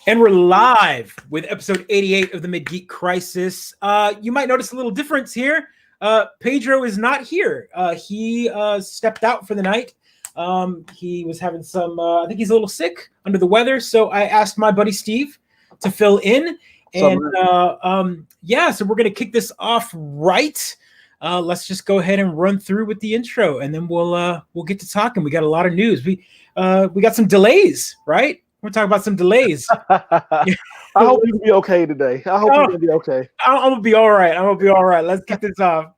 And we're live with episode 88 of the Mid-Geek Crisis. You might notice a little difference here. Pedro is not here. He stepped out for the night. He was having some, I think he's a little sick, under the weather. So I asked my buddy Steve to fill in. And so we're going to kick this off right. Let's just go ahead and run through with the intro, and then we'll get to talking. We got a lot of news. We got some delays, right? We're talking about some delays. I hope you can be okay today. I hope you're going to be okay. I'm going to be all right. Let's kick this off.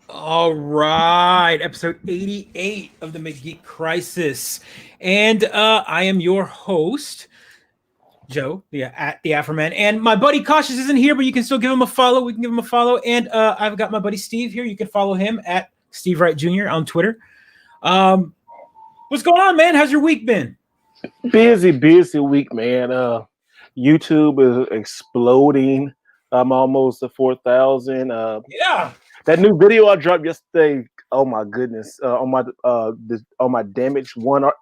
All right, episode 88 of the Mid-Geek Crisis. And I am your host, Joe, at the Afroman. And my buddy Cautious isn't here, but you can still give him a follow. We can give him a follow. And I've got my buddy Steve here. You can follow him at Steve Wright Jr. on Twitter. What's going on, man? How's your week been? Busy week, man. YouTube is exploding. I'm almost at 4,000. Yeah. That new video I dropped yesterday, oh my goodness, on my damaged one up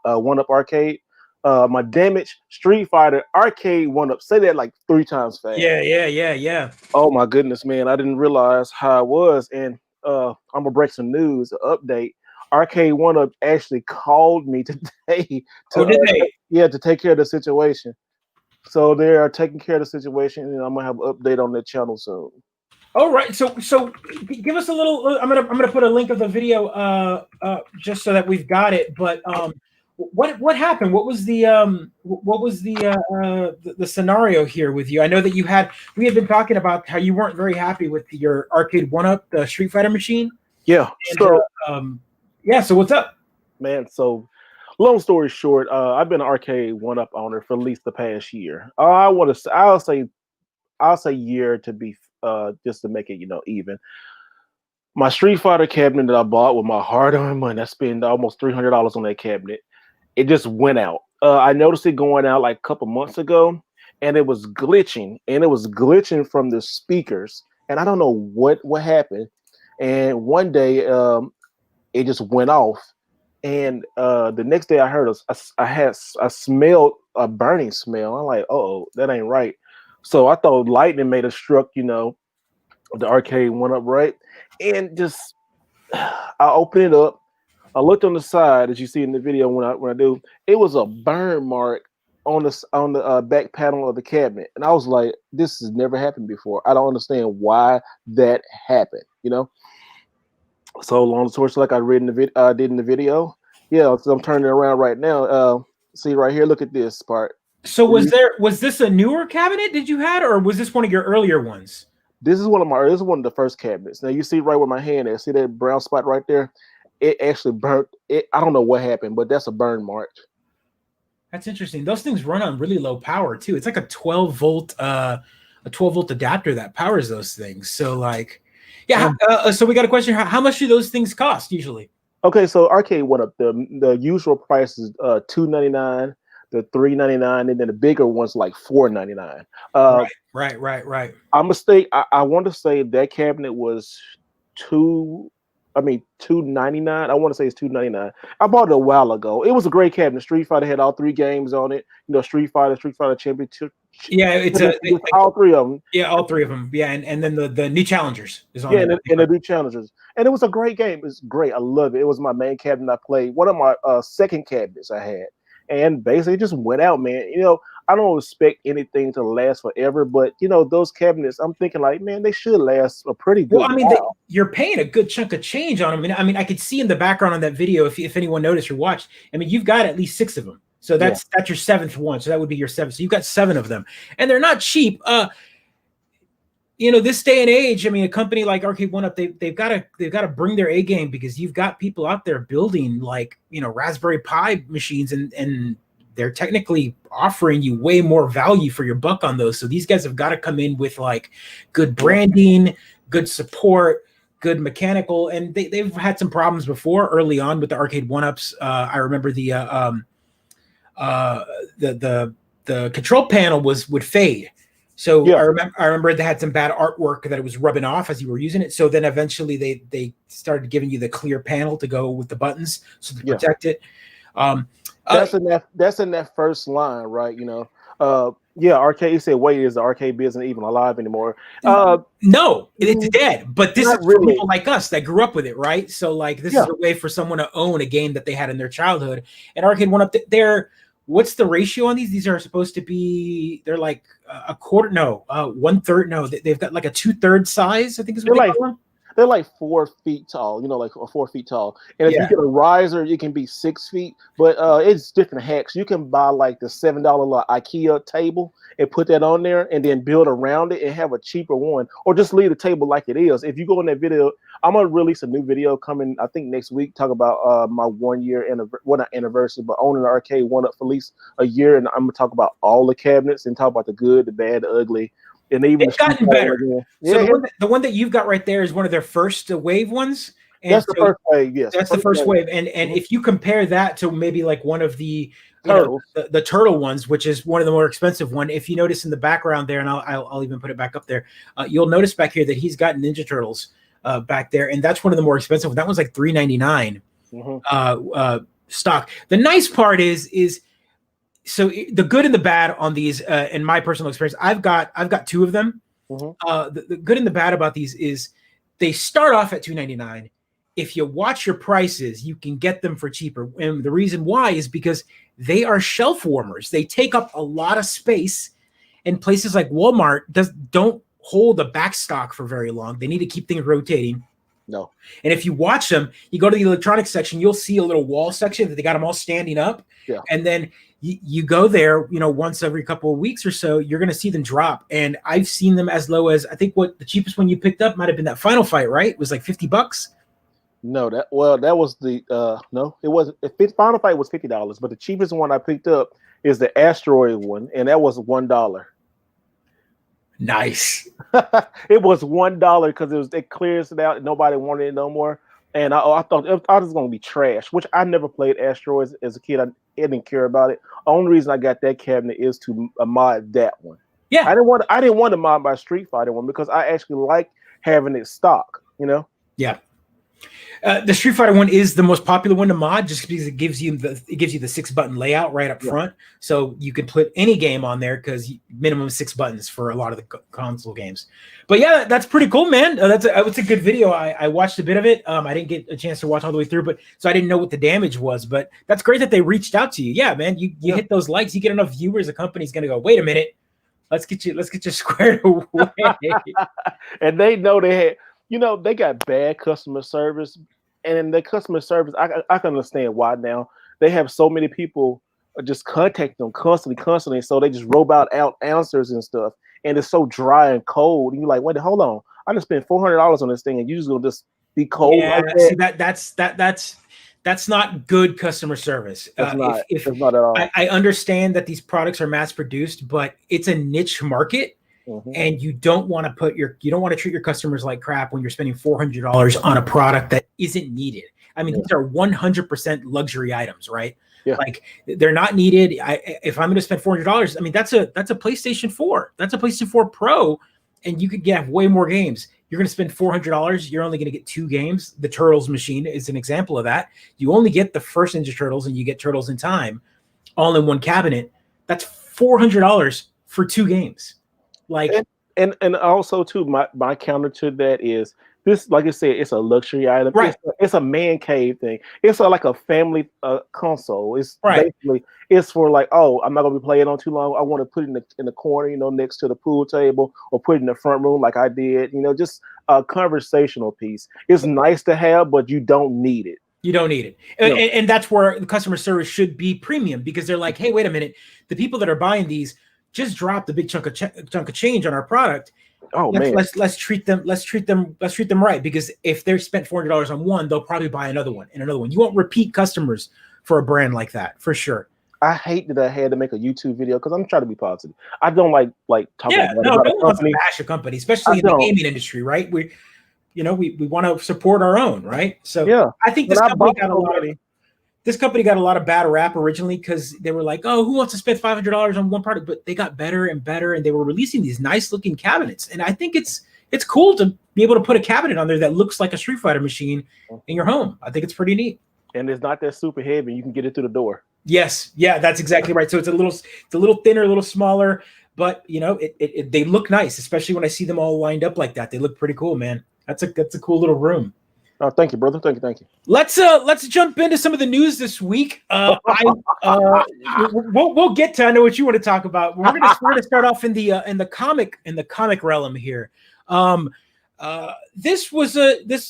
arcade, my damaged Street Fighter arcade one up. Say that like 3 times fast. Yeah. Oh my goodness, man! I didn't realize how it was, and I'm gonna break some news. Update: Arcade One Up actually called me today to take care of the situation. So they are taking care of the situation, and I'm gonna have an update on their channel soon. All right, so give us a little. I'm gonna put a link of the video just so that we've got it. But what happened? What was the scenario here with you? I know that we had been talking about how you weren't very happy with your Arcade One Up, the Street Fighter machine. Yeah. And, so what's up, man? So long story short, I've been an Arcade One Up owner for at least the past year. I'll say year to be. Just to make it, even. My Street Fighter cabinet that I bought with my hard-earned money, I spent almost $300 on that cabinet. It just went out. I noticed it going out like a couple months ago, and it was glitching. And it was glitching from the speakers. And I don't know what happened. And one day, it just went off. And the next day, I heard I smelled a burning smell. I'm like, oh, that ain't right. So I thought lightning may have struck, the Arcade One Up, right? And just I opened it up. I looked on the side, as you see in the video when I do. It was a burn mark on the back panel of the cabinet, and I was like, "This has never happened before. I don't understand why that happened." So long story short, like I did in the video. Yeah, so I'm turning it around right now. See right here. Look at this part. So was this a newer cabinet that you had, or was this one of your earlier ones? This is one of the first cabinets. Now you see right where my hand is. See that brown spot right there? It actually burnt. I don't know what happened, but that's a burn mark. That's interesting. Those things run on really low power too. It's like a 12 volt adapter that powers those things. So so we got a question. How much do those things cost usually? Okay, so Arcade One Up, the usual price is $299. The $399, and then the bigger one's like $499. Right. I want to say that cabinet was $299. I want to say it's $299. I bought it a while ago. It was a great cabinet. Street Fighter had all 3 games on it. Street Fighter Championship. Yeah, it's all 3 of them. Yeah, all 3 of them. Yeah, and then the new challengers is on. Yeah, and the new challengers. And it was a great game. It's great. I love it. It was my main cabinet I played. One of my second cabinets I had. And basically just went out, man. I don't expect anything to last forever, but those cabinets, I'm thinking like, man, they should last a pretty good. Well, you're paying a good chunk of change on them. I mean, I could see in the background on that video, if anyone noticed or watched, you've got at least 6 of them. So that's your 7th one. So that would be your 7th. So you've got 7 of them, and they're not cheap. this day and age, I mean, a company like Arcade One Up, they've got to bring their A game, because you've got people out there building like Raspberry Pi machines, and they're technically offering you way more value for your buck on those. So these guys have got to come in with like good branding, good support, good mechanical, and they've had some problems before early on with the Arcade One Ups. I remember the control panel would fade. So Yeah. I remember they had some bad artwork that it was rubbing off as you were using it. So then eventually they started giving you the clear panel to go with the buttons so to protect it. That's in that first line, right? Arcade. You said, wait, is the arcade business even alive anymore? No, it's dead. But this is for really. people like us that grew up with it, right? So like this is a way for someone to own a game that they had in their childhood. And Arcade One Up, what's the ratio on these? These are supposed to be, they're like a quarter, no, 1/3. No, they've got like a 2/3 size, I think is what they call them. They're like 4 feet tall, like 4 feet tall. And if you get a riser, it can be 6 feet. But it's different hacks. You can buy like the $7 IKEA table and put that on there, and then build around it and have a cheaper one, or just leave the table like it is. If you go in that video, I'm gonna release a new video coming, I think next week, talk about my 1 year not anniversary, but owning the Arcade One Up for at least a year, and I'm gonna talk about all the cabinets and talk about the good, the bad, the ugly. And even it's gotten better. So the one that you've got right there is one of their first wave ones. And that's the first wave, yes. That's the first wave. And if you compare that to maybe like one of the the turtle ones, which is one of the more expensive one, if you notice in the background there, and I'll even put it back up there, you'll notice back here that he's got Ninja Turtles back there, and that's one of the more expensive ones. That one's like $3.99 stock. The nice part is so the good and the bad on these, in my personal experience, I've got two of them. The good and the bad about these is they start off at $2.99. If you watch your prices, you can get them for cheaper. And the reason why is because they are shelf warmers. They take up a lot of space, and places like Walmart don't hold a back stock for very long. They need to keep things rotating. No. And if you watch them, you go to the electronics section, you'll see a little wall section that they got them all standing up. Yeah. And then you go there, once every couple of weeks or so, you're going to see them drop. And I've seen them as low as, I think what the cheapest one you picked up might've been that Final Fight, right? It was like $50. No, that was the no, it wasn't. Final Fight was $50, but the cheapest one I picked up is the Asteroid one, and that was $1. Nice. It was $1 because it clears it out. Nobody wanted it no more, and I thought it was going to be trash. Which I never played Asteroids as a kid. I didn't care about it. The only reason I got that cabinet is to mod that one. Yeah, I didn't want to mod my Street Fighter one because I actually like having it stock. Yeah. The Street Fighter one is the most popular one to mod, just because it gives you the 6-button layout right up front, so you can put any game on there because minimum 6 buttons for a lot of the console games. But yeah, that's pretty cool, man. That's a good video. I watched a bit of it. I didn't get a chance to watch all the way through, so I didn't know what the damage was. But that's great that they reached out to you. Yeah, man, you hit those likes, you get enough viewers, the company's gonna go, wait a minute, let's get you squared away. And they know they had. They got bad customer service, and in the customer service, I can understand why now. They have so many people just contact them constantly, so they just robot out answers and stuff, and it's so dry and cold. And you're like, wait, hold on, I just spent $400 on this thing, and you just gonna just be cold like that? See, that's not good customer service. It's not at all. I understand that these products are mass produced, but it's a niche market. And you don't want to treat your customers like crap when you're spending $400 on a product that isn't needed. I mean, these are 100% luxury items, right? Yeah. Like they're not needed. If I'm going to spend $400, I mean, that's a PlayStation 4. That's a PlayStation 4 Pro, and you could get way more games. You're going to spend $400. You're only going to get 2 games. The Turtles machine is an example of that. You only get the first Ninja Turtles, and you get Turtles in Time, all in one cabinet. That's $400 for 2 games. Like and also too, my counter to that is this, like I said, it's a luxury item. Right. It's a man cave thing. It's like a family console. It's basically it's for like, oh, I'm not gonna be playing on too long. I want to put it in the corner, next to the pool table, or put it in the front room like I did. Just a conversational piece. It's nice to have, but you don't need it. You don't need it. No. And that's where the customer service should be premium, because they're like, hey, wait a minute, the people that are buying these just dropped a big chunk of change on our product, Oh man, let's treat them right, because if they're spent $400 on one, they'll probably buy another one and another one. You won't repeat customers for a brand like that, for sure. I hate that I had to make a YouTube video because I'm trying to be positive. I don't like talking Yeah, about no a one wants to company. bash a company, especially I in the don't. gaming industry, right? We want to support our own, right? So Yeah, I think when I bought so many. this company got a lot of bad rap originally because they were like, oh, who wants to spend $500 on one product? But they got better and better, and they were releasing these nice looking cabinets. And I think it's cool to be able to put a cabinet on there that looks like a Street Fighter machine in your home. I think it's pretty neat. And it's not that super heavy. You can get it through the door. Yes, yeah, that's exactly right. So it's a little thinner, a little smaller, but they look nice, especially when I see them all lined up like that. They look pretty cool, man. That's a cool little room. Oh, thank you, brother. Thank you. Let's jump into some of the news this week. We'll get to. I know what you want to talk about. We're gonna start off in the comic realm here. This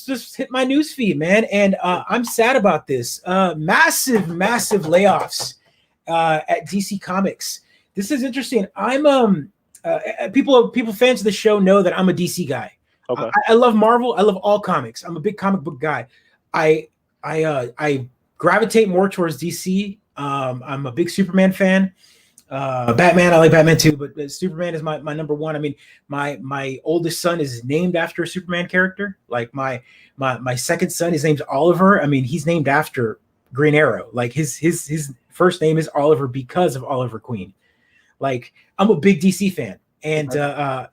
just hit my news feed, man, and I'm sad about this. Massive layoffs at DC Comics. This is interesting. I'm people fans of the show know that I'm a DC guy. Okay. I love Marvel. I love all comics. I'm a big comic book guy. I gravitate more towards DC. I'm a big Superman fan. Batman, I like Batman too, but Superman is my number one. I mean, my oldest son is named after a Superman character. Like my second son, his name's Oliver. I mean, he's named after Green Arrow. Like his first name is Oliver because of Oliver Queen. Like, I'm a big DC fan. And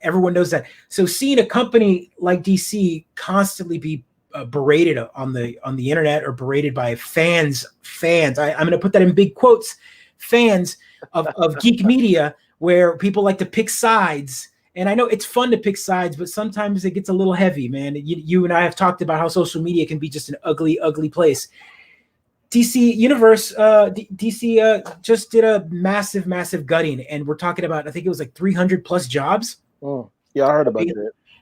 everyone knows that. So seeing a company like DC constantly be berated on the internet or berated by fans, I'm going to put that in big quotes, fans of geek media, where people like to pick sides. And I know it's fun to pick sides, but sometimes it gets a little heavy, man. You and I have talked about how social media can be just an ugly, ugly place. DC Universe, DC just did a massive gutting, and we're talking about, I think it was like 300 plus jobs. Oh, yeah, I heard about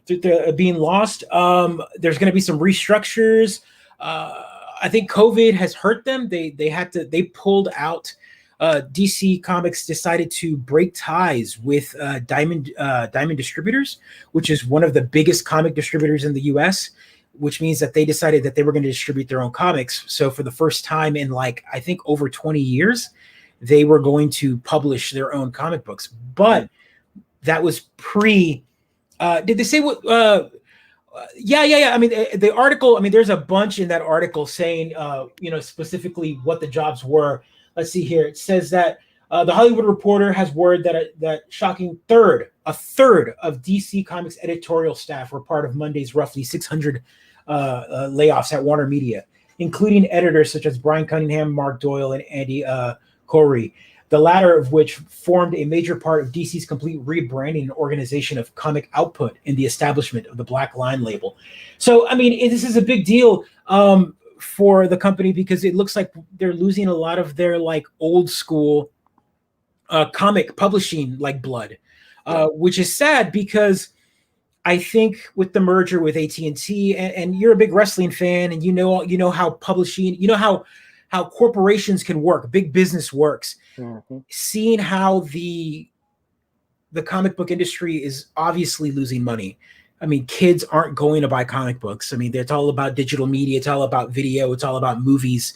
that. Being lost. There's going to be some restructures. I think COVID has hurt them. They pulled out. DC Comics decided to break ties with Diamond Distributors, which is one of the biggest comic distributors in the U.S., which means that they decided that they were going to distribute their own comics. So for the first time in I think over 20 years, they were going to publish their own comic books. But that was did they say what? Yeah. I mean, the article, there's a bunch in that article saying, specifically what the jobs were. Let's see here. It says that the Hollywood Reporter has word that shocking a third of DC Comics editorial staff were part of Monday's roughly 600 layoffs at Warner Media, including editors such as Brian Cunningham, Mark Doyle, and Andy Corey, the latter of which formed a major part of DC's complete rebranding and organization of comic output in the establishment of the Black Line label. So, this is a big deal for the company, because it looks like they're losing a lot of their old school comic publishing blood, which is sad, because I think with the merger with AT&T, and you're a big wrestling fan, and you know how publishing, how corporations can work, big business works. Mm-hmm. Seeing how the comic book industry is obviously losing money. Kids aren't going to buy comic books. It's all about digital media. It's all about video. It's all about movies.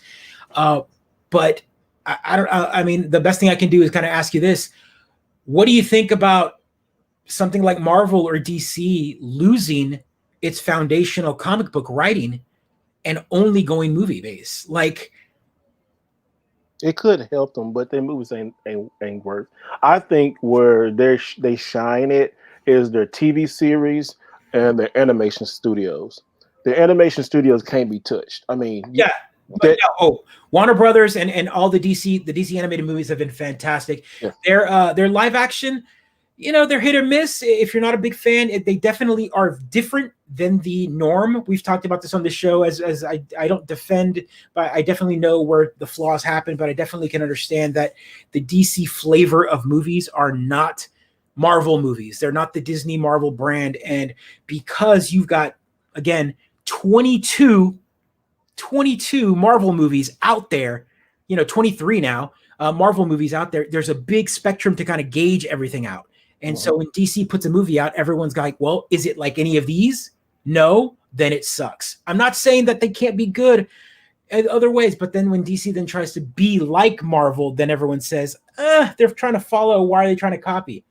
But the best thing I can do is kind of ask you this. What do you think about something like Marvel or DC losing its foundational comic book writing and only going movie based? It could help them, but their movies ain't worth. I think where they shine it is their TV series and their animation studios. The animation studios can't be touched. Warner Brothers and all the DC animated movies have been fantastic. Yeah. Their live action, they're hit or miss. If you're not a big fan, they definitely are different than the norm. We've talked about this on the show, as I don't defend, but I definitely know where the flaws happen, but I definitely can understand that the DC flavor of movies are not Marvel movies. They're not the Disney Marvel brand. And because you've got, again, 22 Marvel movies out there, 23 now, Marvel movies out there, there's a big spectrum to kind of gauge everything out. And so when DC puts a movie out, everyone's like, well, is it like any of these? No, then it sucks. I'm not saying that they can't be good in other ways, but then when DC then tries to be like Marvel, then everyone says, they're trying to follow. Why are they trying to copy?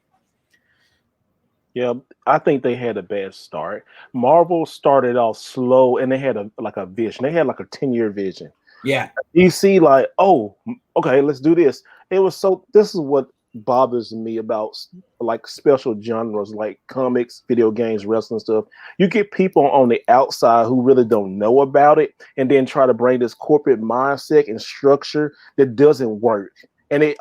Yeah, I think they had a bad start. Marvel started off slow, and they had a vision. They had like a 10-year vision. Yeah. DC like, oh, okay, let's do this. This is what bothers me about like special genres like comics, video games, wrestling stuff. You get people on the outside who really don't know about it, and then try to bring this corporate mindset and structure that doesn't work. And it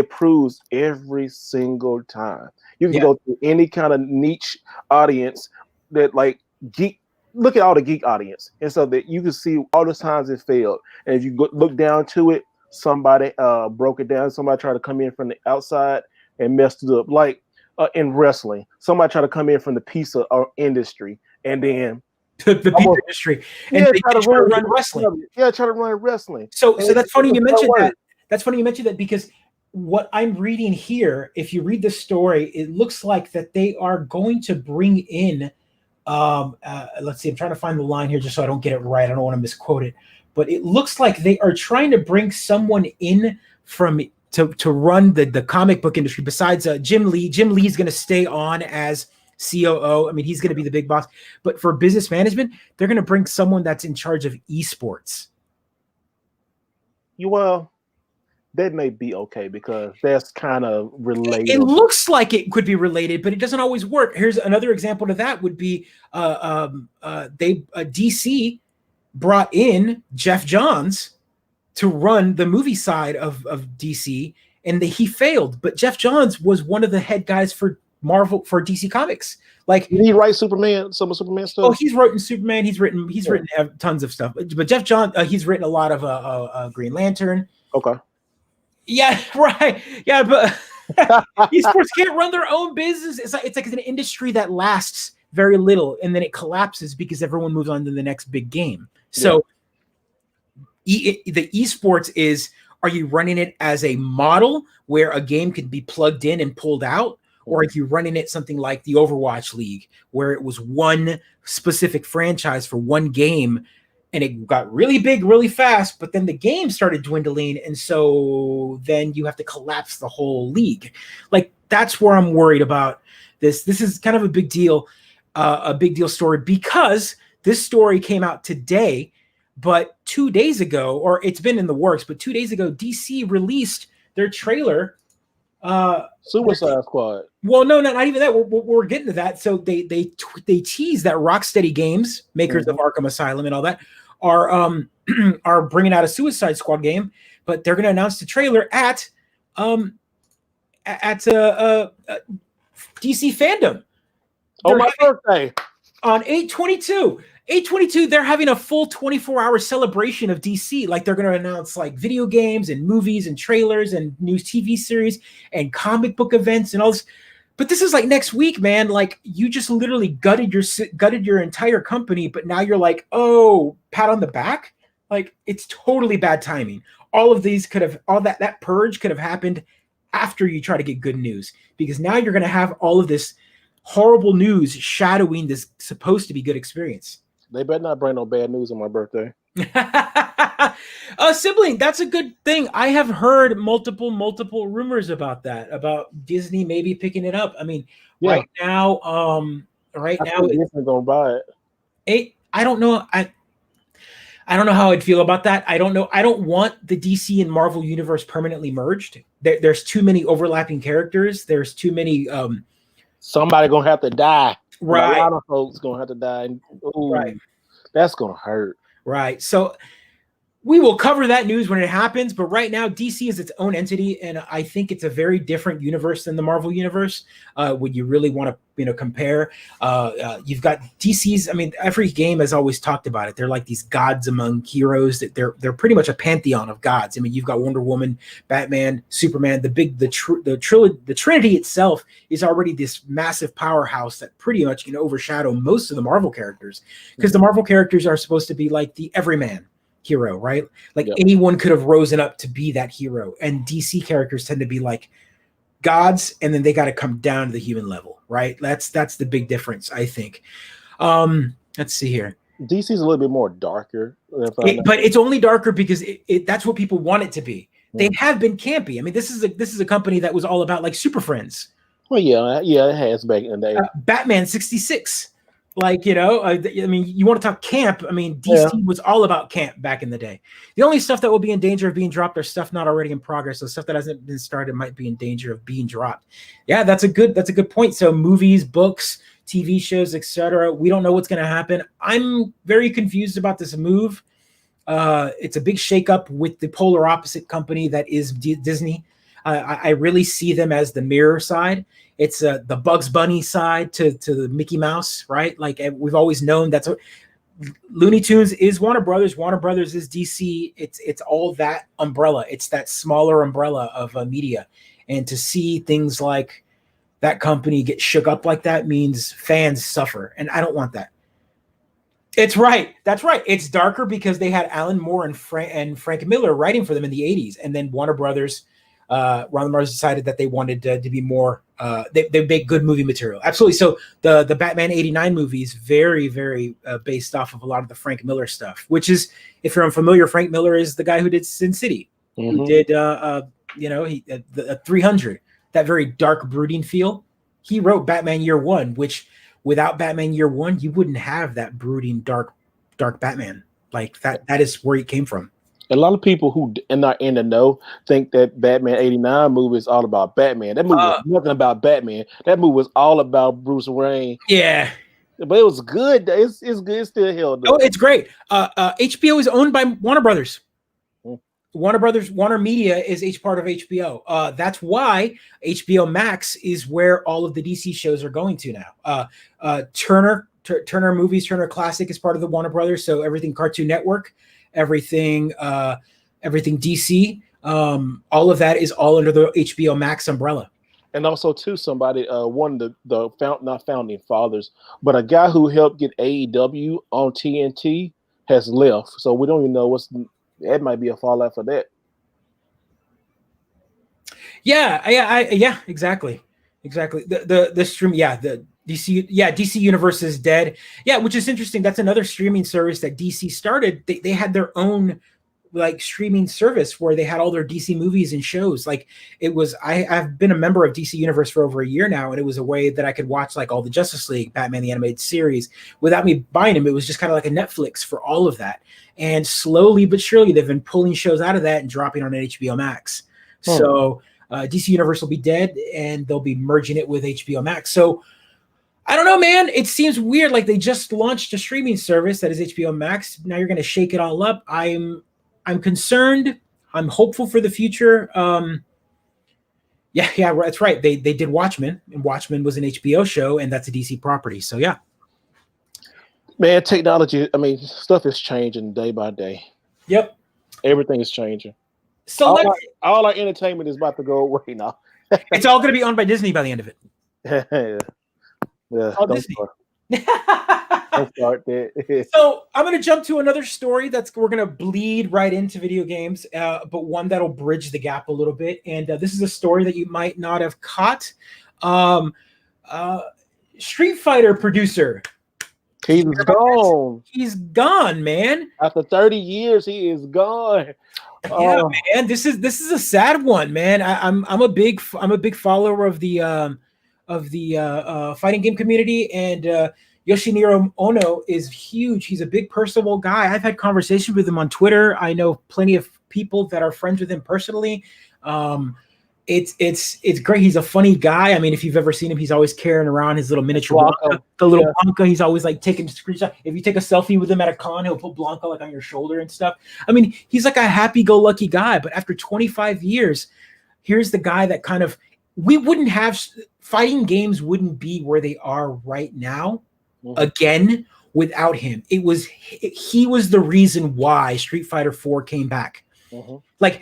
proves every single time. You can go to any kind of niche audience that like geek. Look at all the geek audience, and so that you can see all the times it failed. And if you look down to it, somebody broke it down. Somebody tried to come in from the outside and messed it up. Like in wrestling, somebody tried to come in from the pizza industry, and then the pizza industry, and they try to run wrestling. Yeah, try to run wrestling. So that's funny you mentioned that. That's funny you mentioned that because what I'm reading here, if you read the story, it looks like that they are going to bring in. Let's see, I'm trying to find the line here just so I don't get it right. I don't want to misquote it, but it looks like they are trying to bring someone in to run the comic book industry besides Jim Lee. Jim Lee is going to stay on as COO. I mean, he's going to be the big boss, but for business management, they're going to bring someone that's in charge of esports. Well, that may be okay because that's kind of related. It looks like it could be related, but it doesn't always work. Here's another example to that would be DC brought in Jeff Johns to run the movie side of DC, and he failed. But Jeff Johns was one of the head guys for Marvel, for DC Comics. Like, did he write Superman, some of Superman stuff? Oh, he's written Superman. He's written tons of stuff. But Jeff Johns, he's written a lot of Green Lantern. Okay. Yeah, right. Yeah, but esports can't run their own business. It's like an industry that lasts very little, and then it collapses because everyone moves on to the next big game. So the esports is, are you running it as a model where a game could be plugged in and pulled out? Or are you running it something like the Overwatch League, where it was one specific franchise for one game, and it got really big really fast, but then the game started dwindling, and so then you have to collapse the whole league. Like, that's where I'm worried about this. This is kind of a big deal story, because this story came out today, but 2 days ago, or it's been in the works, but 2 days ago, DC released their trailer. Suicide Squad. Well, no, not even that. We're getting to that. So they tease that Rocksteady Games, makers of Arkham Asylum and all that, are bringing out a Suicide Squad game, but they're going to announce the trailer at DC Fandome. Oh, my birthday on 8/22. 8/22, they're having a full 24-hour celebration of DC. Like, they're going to announce like video games and movies and trailers and new TV series and comic book events and all this. But this is like next week, man. Like, you just literally gutted your entire company, but now you're like, oh, pat on the back. Like, it's totally bad timing. All that purge could have happened after you try to get good news, because now you're going to have all of this horrible news shadowing this supposed to be good experience. They better not bring no bad news on my birthday. Sibling, that's a good thing. I have heard multiple rumors about that, about Disney maybe picking it up. I mean, right now Disney's gonna buy it. I don't know. I don't know how I'd feel about that. I don't know. I don't want the DC and Marvel universe permanently merged. There's too many overlapping characters. There's too many. Somebody gonna have to die. Right. A lot of folks gonna have to die. Ooh, right. That's gonna hurt. Right. So we will cover that news when it happens. But right now, DC is its own entity, and I think it's a very different universe than the Marvel universe. When you really want to, compare, you've got DC's. I mean, every game has always talked about it. They're like these gods among heroes. That they're pretty much a pantheon of gods. I mean, you've got Wonder Woman, Batman, Superman. The Trinity itself is already this massive powerhouse that pretty much can overshadow most of the Marvel characters, because the Marvel characters are supposed to be like the everyman hero, right? Like anyone could have risen up to be that hero, and DC characters tend to be like gods, and then they got to come down to the human level, right? That's the big difference, I think. Let's see here. DC's a little bit more darker, but it's only darker because that's what people want it to be. They have been campy. I mean, this is a company that was all about like Super Friends. Well, yeah, it has back in the day. Batman 66. Like, I mean, you want to talk camp. I mean, DC was all about camp back in the day. The only stuff that will be in danger of being dropped are stuff not already in progress. So stuff that hasn't been started might be in danger of being dropped. Yeah, that's a good point. So movies, books, TV shows, etc. We don't know what's going to happen. I'm very confused about this move. It's a big shakeup with the polar opposite company that is Disney. I really see them as the mirror side. It's the Bugs Bunny side to the Mickey Mouse, right? Like we've always known that's what Looney Tunes is Warner Brothers. Warner Brothers is DC. It's all that umbrella. It's that smaller umbrella of media. And to see things like that company get shook up like that means fans suffer. And I don't want that. It's right. That's right. It's darker because they had Alan Moore and Frank Miller writing for them in the 80s. And then Warner Brothers decided that they wanted to be more, they make good movie material. Absolutely. So the Batman 89 movie is very, very based off of a lot of the Frank Miller stuff, which is, if you're unfamiliar, Frank Miller is the guy who did Sin City, who did, the 300, that very dark, brooding feel. He wrote Batman Year One, which without Batman Year One, you wouldn't have that brooding, dark Batman. Like that is where he came from. A lot of people who are not in the know think that Batman 89 movie is all about Batman. That movie was nothing about Batman. That movie was all about Bruce Wayne. Yeah. But it was good. It's good. It's still held up. Oh, it's great. HBO is owned by Warner Brothers. Warner Media is part of HBO. That's why HBO Max is where all of the DC shows are going to now. Turner Movies, Turner Classic is part of the Warner Brothers. So everything Cartoon Network, everything DC, all of that is all under the HBO Max umbrella. And also, too, somebody, one of not founding fathers, but a guy who helped get AEW on TNT has left. So we don't even know that might be a fallout for that. Yeah, exactly. The stream, the DC Universe is dead. Yeah, which is interesting. That's another streaming service that DC started. They had their own like streaming service where they had all their DC movies and shows. Like it was, I've been a member of DC Universe for over a year now, and it was a way that I could watch like all the Justice League, Batman the Animated Series without me buying them. It was just kind of like a Netflix for all of that. And slowly but surely, they've been pulling shows out of that and dropping on HBO Max. So DC Universe will be dead, and they'll be merging it with HBO Max. So I don't know, man. It seems weird. Like they just launched a streaming service that is HBO Max. Now you're going to shake it all up. I'm concerned. I'm hopeful for the future. Yeah, that's right. They did Watchmen, and Watchmen was an HBO show, and that's a DC property. So yeah. Man, technology, I mean, stuff is changing day by day. Yep. Everything is changing. So all our entertainment is about to go away now. It's all going to be owned by Disney by the end of it. Yeah, all Disney. Don't start that. So I'm going to jump to another story we're going to bleed right into video games, but one that'll bridge the gap a little bit. And this is a story that you might not have caught. Street Fighter producer. He's gone. He's gone, man. After 30 years, he is gone. Yeah, man. This is a sad one, man. I'm a big follower of the fighting game community, and Yoshiniro Ono is huge. He's a big personable guy. I've had conversations with him on Twitter. I know plenty of people that are friends with him personally. It's great. He's a funny guy. I mean, if you've ever seen him, he's always carrying around his little miniature Blanca, the little Blanca. He's always like taking screenshots. If you take a selfie with him at a con, he'll put Blanca like on your shoulder and stuff. I mean, he's like a happy-go-lucky guy. But after 25 years, here's the guy that kind of fighting games wouldn't be where they are right now again without him. He was the reason why Street Fighter 4 came back. Like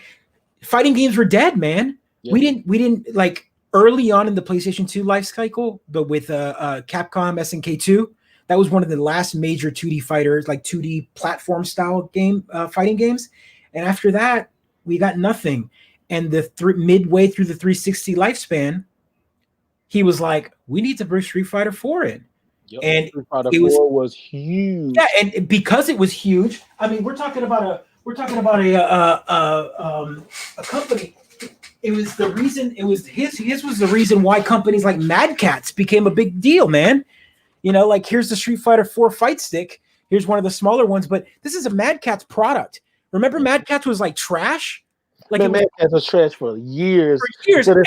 fighting games were dead, man. Yeah. We didn't like early on in the PlayStation 2 life cycle, but with Capcom SNK 2, that was one of the last major 2D fighters, like 2D platform style game fighting games. And after that, we got nothing. and midway through the 360 lifespan, he was like, we need to bring Street Fighter 4 in. Yep. And Street Fighter it 4 was huge. Yeah, and because it was huge, I mean, we're talking about a company. It was the reason. It was his was the reason why companies like Mad Catz became a big deal, man. You know, like here's the Street Fighter 4 fight stick. Here's one of the smaller ones, but this is a Mad Catz product. Remember, Mad Catz was like trash. Like Mad Catz was trash for years. And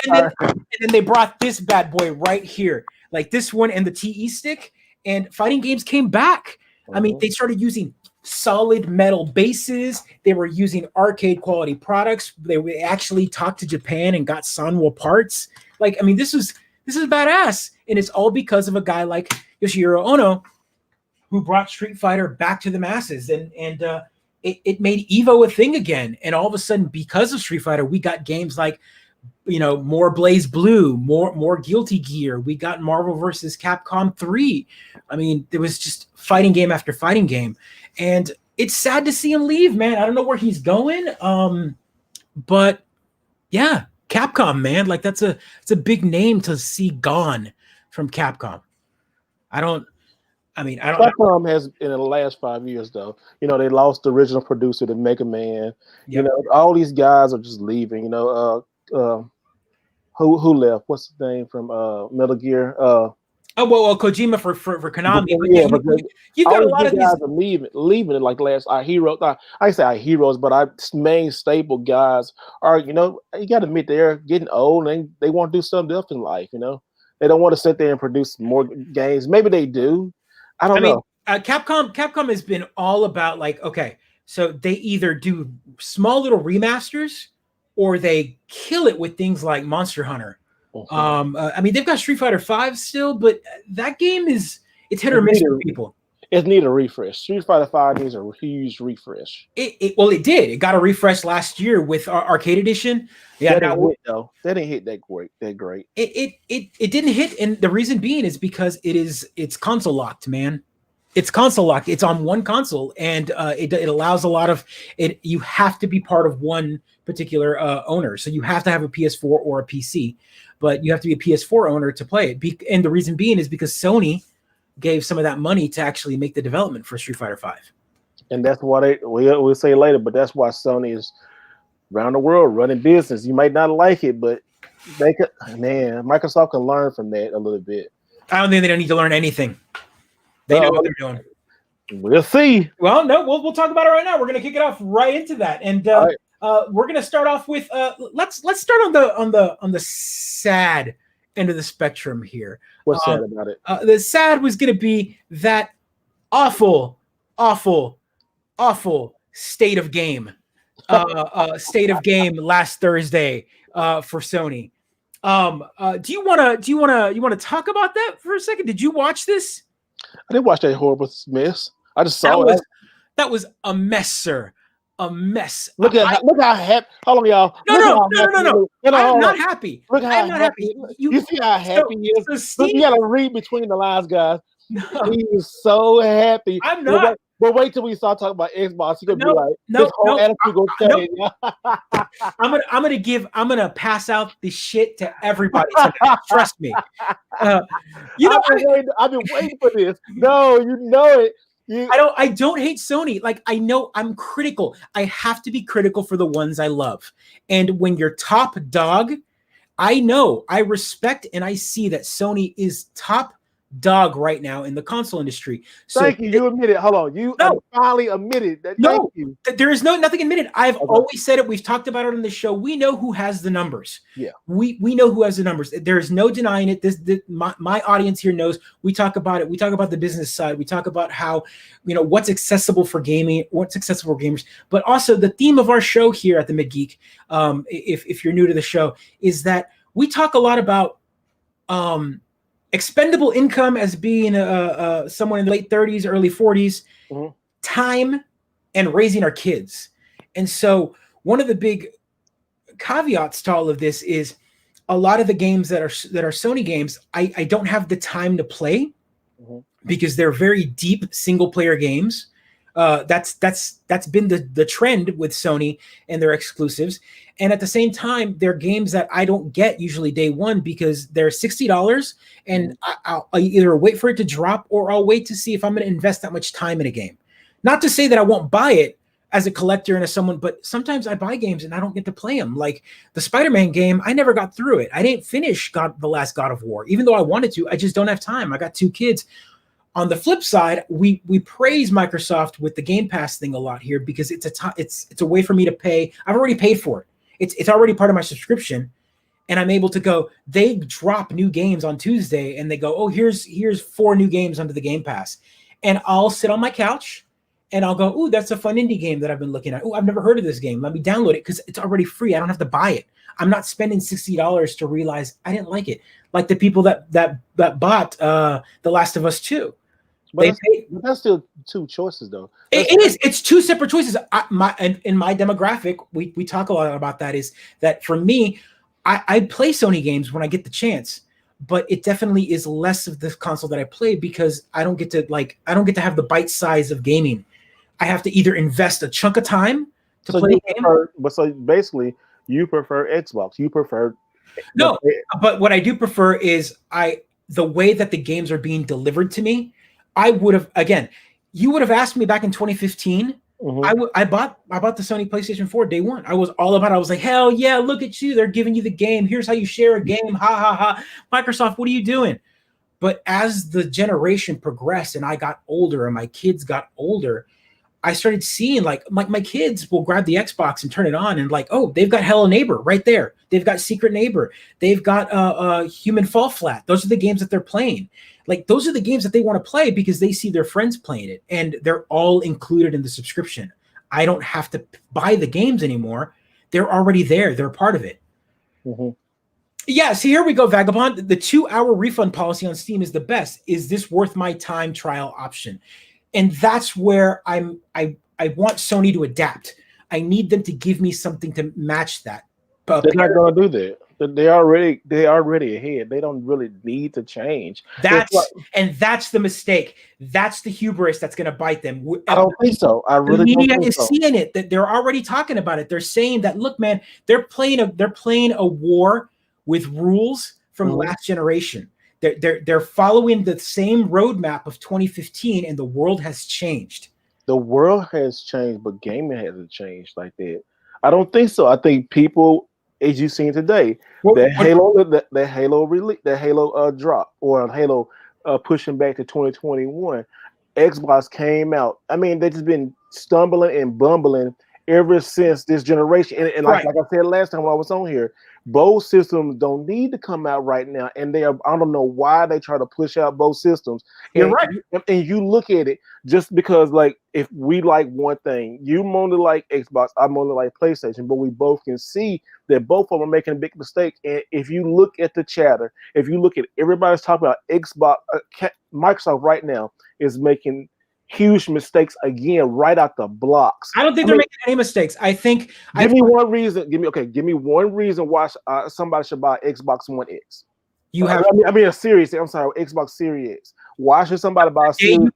then they brought this bad boy right here, like this one and the TE stick, and fighting games came back. I mean, they started using solid metal bases. They were using arcade quality products. They actually talked to Japan and got Sanwa parts. Like, I mean, this is badass, and it's all because of a guy like Yoshihiro Ono, who brought Street Fighter back to the masses, and it made Evo a thing again. And all of a sudden, because of Street Fighter, we got games like, you know, more Blaze Blue, more Guilty Gear. We got Marvel vs. Capcom 3. I mean, there was just fighting game after fighting game. And it's sad to see him leave, man. I don't know where he's going. But yeah, Capcom, man. Like it's a big name to see gone from Capcom. Capcom has, in the last 5 years, though, you know, they lost the original producer, the Mega Man. Yep. You know, all these guys are just leaving. You know, who left? What's his name from Metal Gear? Kojima for Konami. But you got a lot of guys are leaving it. Like last our heroes. I say our heroes, but our main staple guys are. You know, you got to admit they're getting old and they want to do something else in life. You know, they don't want to sit there and produce more games. Maybe they do. I don't know. Capcom has been all about like, okay, so they either do small little remasters or they kill it with things like Monster Hunter. I mean, they've got Street Fighter 5 still, but that game it's hit or miss for people. It needs a refresh. Street Fighter 5 needs a huge refresh. It did. It got a refresh last year with Arcade Edition. Yeah, that didn't hit that great. It didn't hit, and the reason being is because it's console locked, man. It's console locked. It's on one console, and it allows a lot of it. You have to be part of one particular owner, so you have to have a PS4 or a PC, but you have to be a PS4 owner to play it. And the reason being is because Sony gave some of that money to actually make the development for Street Fighter 5. And that's why we'll say later, but that's why Sony is around the world running business. You might not like it, but Microsoft can learn from that a little bit. I don't think they don't need to learn anything. They know what they're doing. We'll see. Well, no, we'll talk about it right now. We're gonna kick it off right into that, and we're gonna start off with let's start on the sad end of the spectrum here. What's sad about it? The sad was gonna be that awful state of game last Thursday for Sony. Do you want to talk about that for a second? Did you watch this? I didn't watch that horrible mess. I just saw it. That was a mess, sir. A mess. Look how happy. Hold on, y'all. No. I'm not happy. Look how happy. You see how happy he is. Look, you gotta read between the lines, guys. No. He is so happy. I'm not. But wait till we start talking about Xbox. You're gonna be like, this whole attitude gonna change. I'm gonna pass out this shit to everybody. Trust me. I've been waiting for this. No, you know it. I don't hate Sony. Like, I know I'm critical. I have to be critical for the ones I love. And when you're top dog, I know, I respect, and I see that Sony is top dog right now in the console industry. So thank you. You admit it. Hold on. Finally admitted that. No, there is nothing admitted. I've always said it. We've talked about it on the show. We know who has the numbers. Yeah. We know who has the numbers. There is no denying it. My audience here knows. We talk about it. We talk about the business side. We talk about how, what's accessible for gaming, what's accessible for gamers. But also the theme of our show here at the Mid-Geek, if you're new to the show, is that we talk a lot about expendable income as being someone in the late 30s, early 40s, time, and raising our kids. And so one of the big caveats to all of this is a lot of the games that are Sony games, I don't have the time to play because they're very deep single player games. That's been the trend with Sony and their exclusives. And at the same time, they're games that I don't get usually day one because they're $60, and I'll either wait for it to drop or I'll wait to see if I'm going to invest that much time in a game. Not to say that I won't buy it as a collector and as someone, but sometimes I buy games and I don't get to play them. Like the Spider-Man game, I never got through it. I didn't finish the last God of War, even though I wanted to. I just don't have time. I got 2 kids. On the flip side, we praise Microsoft with the Game Pass thing a lot here because it's a way for me to pay. I've already paid for it. It's already part of my subscription, and I'm able to go. They drop new games on Tuesday, and they go, "Oh, here's 4 new games under the Game Pass," and I'll sit on my couch, and I'll go, "Ooh, that's a fun indie game that I've been looking at. Oh, I've never heard of this game. Let me download it because it's already free. I don't have to buy it. I'm not spending $60 to realize I didn't like it, like the people that bought The Last of Us 2. But that's still 2 choices, though. It is. It's 2 separate choices. In my demographic, we talk a lot about that. Is that for me? I play Sony games when I get the chance, but it definitely is less of the console that I play because I don't get to have the bite size of gaming. I have to either invest a chunk of time to play a game. So basically, you prefer Xbox. You prefer no, but what I do prefer is the way that the games are being delivered to me. I would have, again, you would have asked me back in 2015. I bought the Sony PlayStation 4 day one. I was all about it. I was like, hell yeah, look at you. They're giving you the game. Here's how you share a game. Ha, ha, ha. Microsoft, what are you doing? But as the generation progressed and I got older and my kids got older, I started seeing like my kids will grab the Xbox and turn it on and like, oh, they've got Hello Neighbor right there. They've got Secret Neighbor. They've got Human Fall Flat. Those are the games that they're playing. Like those are the games that they want to play because they see their friends playing it and they're all included in the subscription. I don't have to buy the games anymore. They're already there. They're a part of it. Yeah, see, here we go, Vagabond. The 2-hour refund policy on Steam is the best. Is this worth my time trial option? And that's where I want Sony to adapt. I need them to give me something to match that. But they're not going to do that. They're already ahead. They don't really need to change. That's the mistake. That's the hubris that's going to bite them. I don't think so. I really the media don't think is seeing it. That they're already talking about it. They're saying that, look, man, they're playing a war with rules from last generation. They're following the same roadmap of 2015, and the world has changed. The world has changed, but gaming hasn't changed like that. I don't think so. I think people, as you've seen today, the Halo drop or Halo pushing back to 2021. Xbox came out. I mean, they've just been stumbling and bumbling ever since this generation. And like I said last time when I was on here, both systems don't need to come out right now, and I don't know why they try to push out both systems. You're right. And you look at it just because, like, if we like one thing, you only like Xbox, I'm only like PlayStation, but we both can see that both of them are making a big mistake. And if you look at the chatter, if you look at everybody's talking about Xbox, Microsoft right now is making huge mistakes again right out the blocks. I don't think they're making any mistakes. I think give me one reason why somebody should buy Xbox One X. A Series. I'm sorry, Xbox Series X. Why should somebody buy a Series?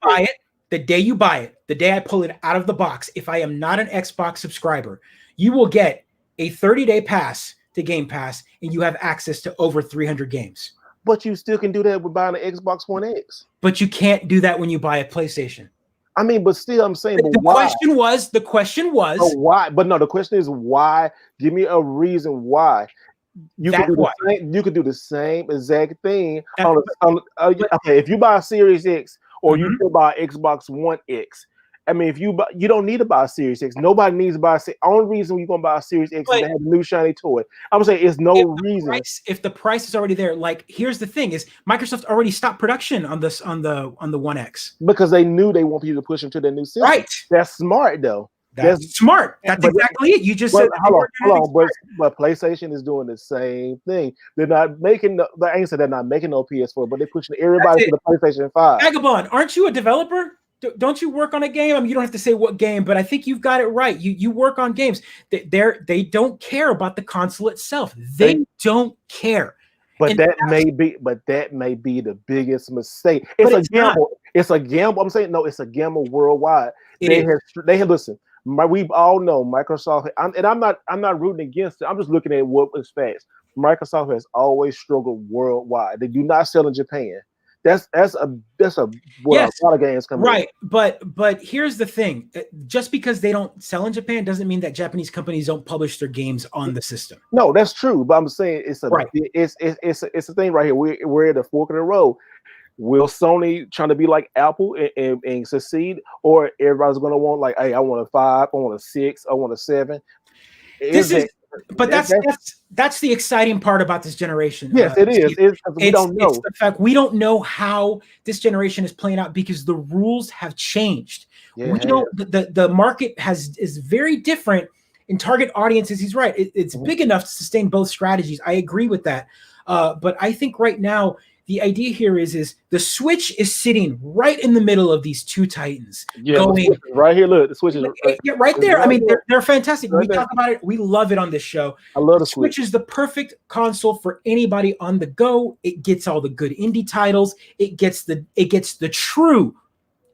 The day you buy it, the day I pull it out of the box, if I am not an Xbox subscriber, you will get a 30-day pass to Game Pass, and you have access to over 300 games. But you still can do that with buying an Xbox One X. But you can't do that when you buy a PlayStation. I mean, but still, I'm saying, the question was why? But no, the question is why. Give me a reason why. You could do the same exact thing. Okay, if you buy a Series X or you could buy Xbox One X. I mean, if you don't need to buy a Series X. Nobody needs to buy a Series. Only reason you're gonna buy a Series X is to have a new shiny toy. I'm saying it's no reason. If the price is already there, like here's the thing: is Microsoft already stopped production on the One X because they knew they want people to push them to their new system. Right. That's smart though. That's smart. That's exactly it. You just said. Hold on. But PlayStation is doing the same thing. They're not making. I ain't said they're not making no PS4, but they're pushing everybody to the PlayStation 5. Vagabond, aren't you a developer? Don't you work on a game? I mean, you don't have to say what game, but I think you've got it right. You work on games. They don't care about the console itself. They don't care. But that may be the biggest mistake. It's a gamble. It's a gamble. I'm saying no. It's a gamble worldwide. It is. They have listen. We all know Microsoft, and I'm not rooting against it. I'm just looking at what is facts. Microsoft has always struggled worldwide. They do not sell in Japan. That's what Yes. a lot of games come in. Right, but here's the thing: just because they don't sell in Japan doesn't mean that Japanese companies don't publish their games on the system. No, that's true. But I'm saying it's a Right. it's a thing right here. We're at the fork in the road. Will Sony trying to be like Apple and succeed, or everybody's going to want like, hey, I want a 5, I want a 6, I want a 7? That's the exciting part about this generation. Yes, it is. We don't know. It's the fact we don't know how this generation is playing out because the rules have changed. Yeah, we don't. The market is very different in target audiences. He's right. It's big enough to sustain both strategies. I agree with that. But I think right now the idea here is the Switch is sitting right in the middle of these two titans. Going right here. Look, the Switch is right there. I mean, there. they're fantastic. Right we there. talk about it. We love it on this show. I love the Switch is the perfect console for anybody on the go. It gets all the good indie titles. It gets the true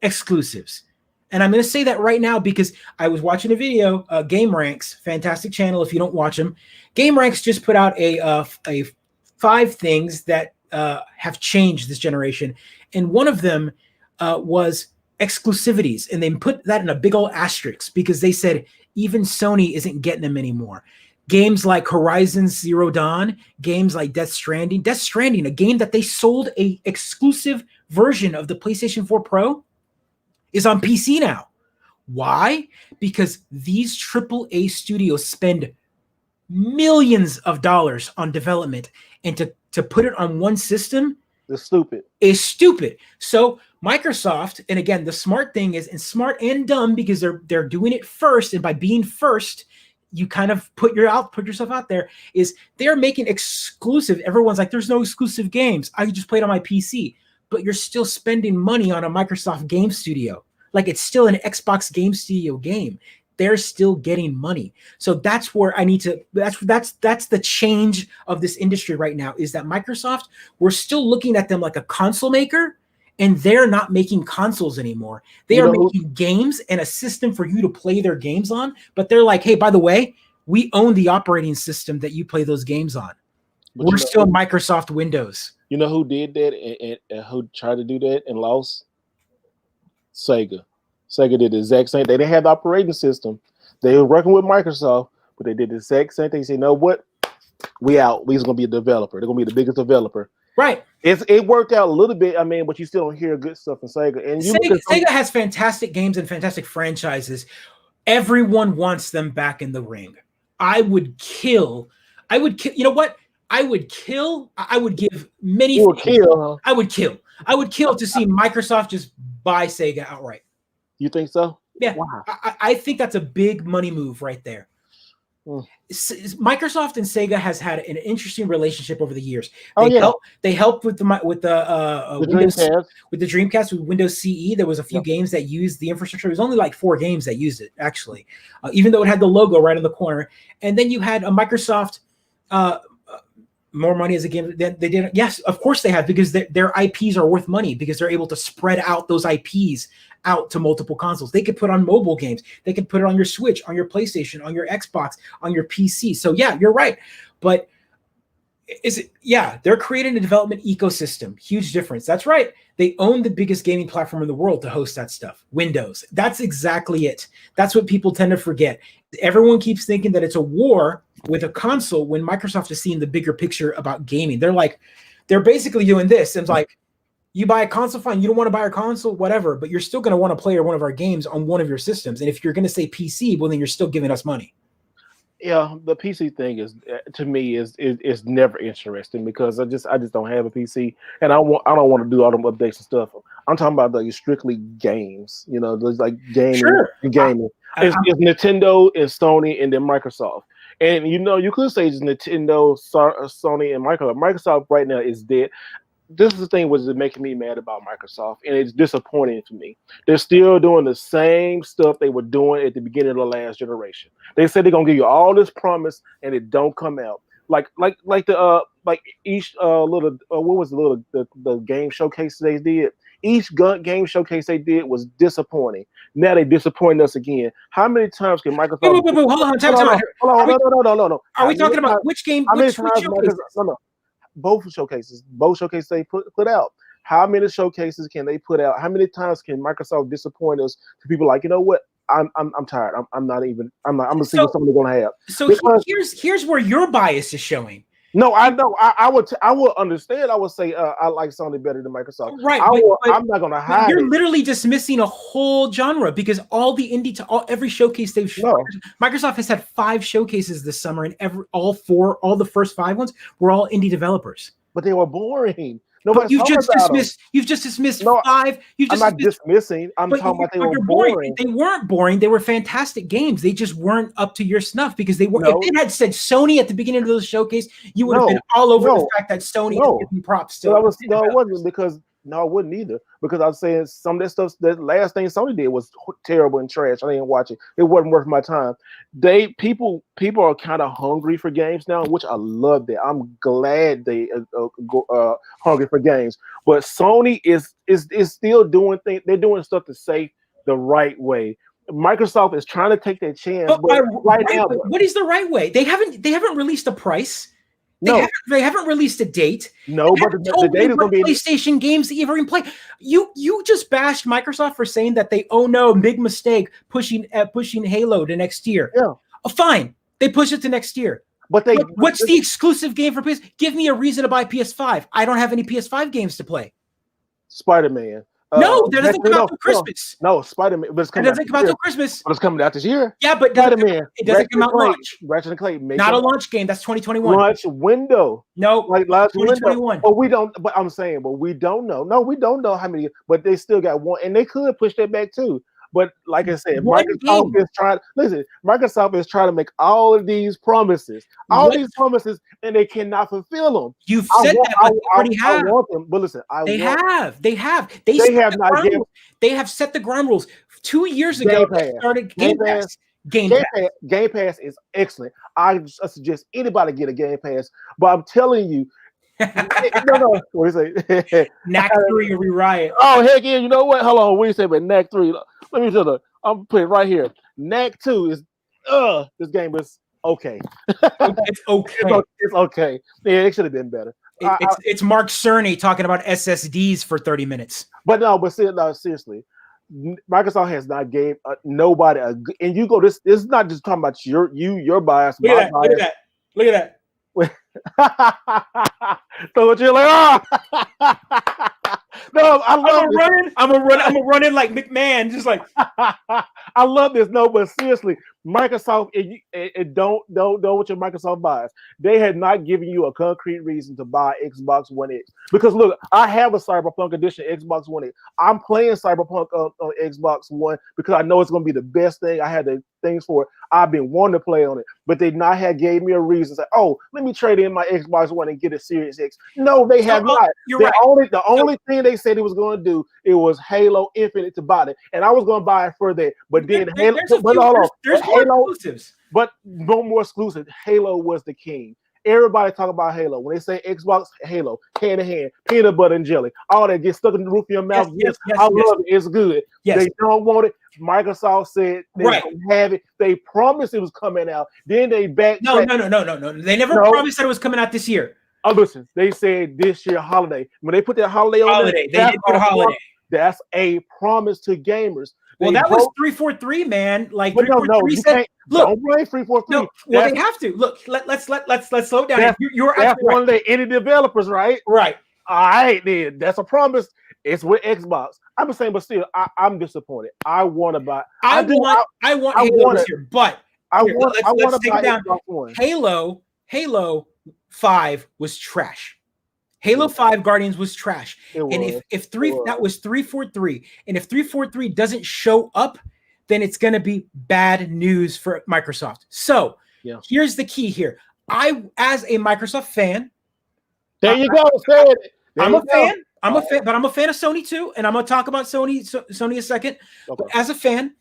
exclusives. And I'm going to say that right now because I was watching a video, Game Ranks, fantastic channel. If you don't watch them, Game Ranks just put out a 5 things that have changed this generation, and one of them was exclusivities, and they put that in a big old asterisk because they said even Sony isn't getting them anymore. Games like Horizon Zero Dawn, games like Death Stranding, a game that they sold a exclusive version of the PlayStation 4 Pro, is on PC now. Why? Because these AAA studios spend millions of dollars on development, and to put it on one system is stupid. So Microsoft, and again, the smart thing is, and smart and dumb because they're doing it first, and by being first, you kind of put yourself out there, is they're making exclusive. Everyone's like, there's no exclusive games. I can just play it on my PC. But you're still spending money on a Microsoft game studio. Like it's still an Xbox Game Studio game. They're still getting money. So that's where I need to, that's the change of this industry right now, is that Microsoft, we're still looking at them like a console maker, and they're not making consoles anymore. They are making games and a system for you to play their games on, but they're like, hey, by the way, we own the operating system that you play those games on. But we're still Microsoft Windows. You know who did that and who tried to do that and lost? Sega. Sega did the exact same. They didn't have the operating system. They were working with Microsoft, but they did the exact same thing. Say, you know what? We out. We're going to be a developer. They're going to be the biggest developer. Right. It worked out a little bit. I mean, but you still don't hear good stuff from Sega. And Sega has fantastic games and fantastic franchises. Everyone wants them back in the ring. I would kill. You know what? I would give many. You would kill, huh? I would kill to see Microsoft just buy Sega outright. You think so? Yeah. Wow. I think that's a big money move right there. Microsoft and Sega has had an interesting relationship over the years. They helped with the Windows, Dreamcast. With the Dreamcast, with Windows CE. There was a few games that used the infrastructure. It was only like 4 games that used it, actually, even though it had the logo right in the corner. And then you had a Microsoft more money as a game. They didn't. Yes, of course they have, because their IPs are worth money, because they're able to spread out those IPs out to multiple consoles. They could put on mobile games. They could put it on your Switch, on your PlayStation, on your Xbox, on your PC. So yeah, you're right. But they're creating a development ecosystem. Huge difference. That's right. They own the biggest gaming platform in the world to host that stuff. Windows. That's exactly it. That's what people tend to forget. Everyone keeps thinking that it's a war with a console when Microsoft is seeing the bigger picture about gaming. They're basically doing this. It's like, you buy a console, fine. You don't want to buy our console, whatever, but you're still going to want to play one of our games on one of your systems. And if you're going to say PC, well, then you're still giving us money. Yeah, the PC thing is, to me, is never interesting, because I just don't have a PC, and I don't want to do all them updates and stuff. I'm talking about like strictly games, like gaming. Sure. Gaming. It's Nintendo and Sony and then Microsoft. And you could say it's Nintendo, Sony, and Microsoft. Microsoft right now is dead. This is the thing which is making me mad about Microsoft, and it's disappointing to me. They're still doing the same stuff they were doing at the beginning of the last generation. They said they're gonna give you all this promise, and it don't come out. Like each little what was the game showcase they did? Each game showcase they did was disappointing. Now they disappointing us again. How many times can Microsoft? Wait, hold on, time. Hold on, no. Are we talking about which game? How many Which times showcase? No. Both showcases they put out. How many showcases can they put out? How many times can Microsoft disappoint us to people like, you know what? I'm tired. I'm gonna see what somebody's gonna have. So because, here's where your bias is showing. No, I know. I would understand. I would say I like Sony better than Microsoft. Right. I'm not gonna hide. You're literally dismissing a whole genre because all the every showcase they've shown. Microsoft has had 5 showcases this summer, and all the first 5 ones were all indie developers. But they were boring. You've just dismissed 5. I'm not dismissing. I'm talking about they were boring. They weren't boring. They were fantastic games. They just weren't up to your snuff because they were. If it had said Sony at the beginning of the showcase, you would have been all over the fact that Sony is giving props still. It wasn't because. No, I wouldn't either. Because I was saying some of that stuff. The last thing Sony did was terrible and trash. I didn't watch it. It wasn't worth my time. People are kind of hungry for games now, which I love that. I'm glad they hungry for games. But Sony is still doing things. They're doing stuff to say the right way. Microsoft is trying to take that chance. But right now, what is the right way? They haven't released a price. They haven't released a date. No, but the date is going to be PlayStation games that you've already played. You just bashed Microsoft for saying that big mistake pushing Halo to next year. Yeah, fine, they push it to next year. But what's the exclusive game for PS? Give me a reason to buy PS5. I don't have any PS5 games to play. Spider-Man. No, that doesn't come out till Christmas. No, Spider-Man. But it's coming. It doesn't come out till Christmas. But it's coming out this year. Yeah, but Spider-Man. It doesn't come out launch. Ratchet and Clank. Not a launch game. That's 2021. Launch window. No, like last 2021. window. But we don't. But I'm saying, but we don't know. No, we don't know how many. But they still got one, and they could push that back too. But like I said, Microsoft is trying to make all of these promises, and they cannot fulfill them. You've said that, but they already have. I want them, but listen, They have. They have set the ground rules 2 years ago. They started Game Pass. Game Pass is excellent. I suggest anybody get a Game Pass, but I'm telling you. No. What do you say? Knack 3 or Riot. Oh, heck yeah. You know what? Hold on. What do you say about Knack 3? Let me tell you. I'm putting it right here. Knack 2 is, this game is okay. It's okay. It's okay. Yeah, it should have been better. It's Mark Cerny talking about SSDs for 30 minutes. But seriously. Microsoft has not gave nobody and you go, this is not just talking about your bias. Look at that. So what you're like, no, I'm gonna run in like McMahon, just like I love this. No, but seriously, Microsoft, it don't with your Microsoft bias. They had not given you a concrete reason to buy Xbox One X. Because look, I have a Cyberpunk edition Xbox One X. I'm playing Cyberpunk on Xbox One because I know it's going to be the best thing. I had the things for it. I've been wanting to play on it, but they not have gave me a reason to say, oh, let me trade in my Xbox One and get a Series X. No, they have not. The only thing they said it was going to do, it was Halo Infinite to buy it, and I was going to buy it for that. But then Halo, but no more exclusive. Halo was the king. Everybody talk about Halo. When they say Xbox, Halo, hand in hand, peanut butter and jelly, all that gets stuck in the roof of your mouth. Yes, I love it. It's good. Yes. They don't want it. Microsoft said they don't have it. They promised it was coming out. Then they backtracked. No. They never promised that it was coming out this year. Oh, listen, they said this year holiday. When they put that holiday on they did put a holiday. That's a promise to gamers. Well, that was 343, man. Like 343 said, look, don't blame 343. No, well, they have to. Look, let's slow down. You're that's one of the indie developers, right? Right. All right, then. That's a promise. It's with Xbox. I'm saying, but still, I'm disappointed. I want to buy. I want Halo this year, but let's take it down. Halo 5 was trash. Halo 5 Guardians was trash. That was 343. And if 343 doesn't show up, then it's going to be bad news for Microsoft. So here's the key here. As a Microsoft fan, there you go. Say it. I'm a fan, but I'm a fan of Sony too. And I'm going to talk about Sony a second. Okay. But as a fan,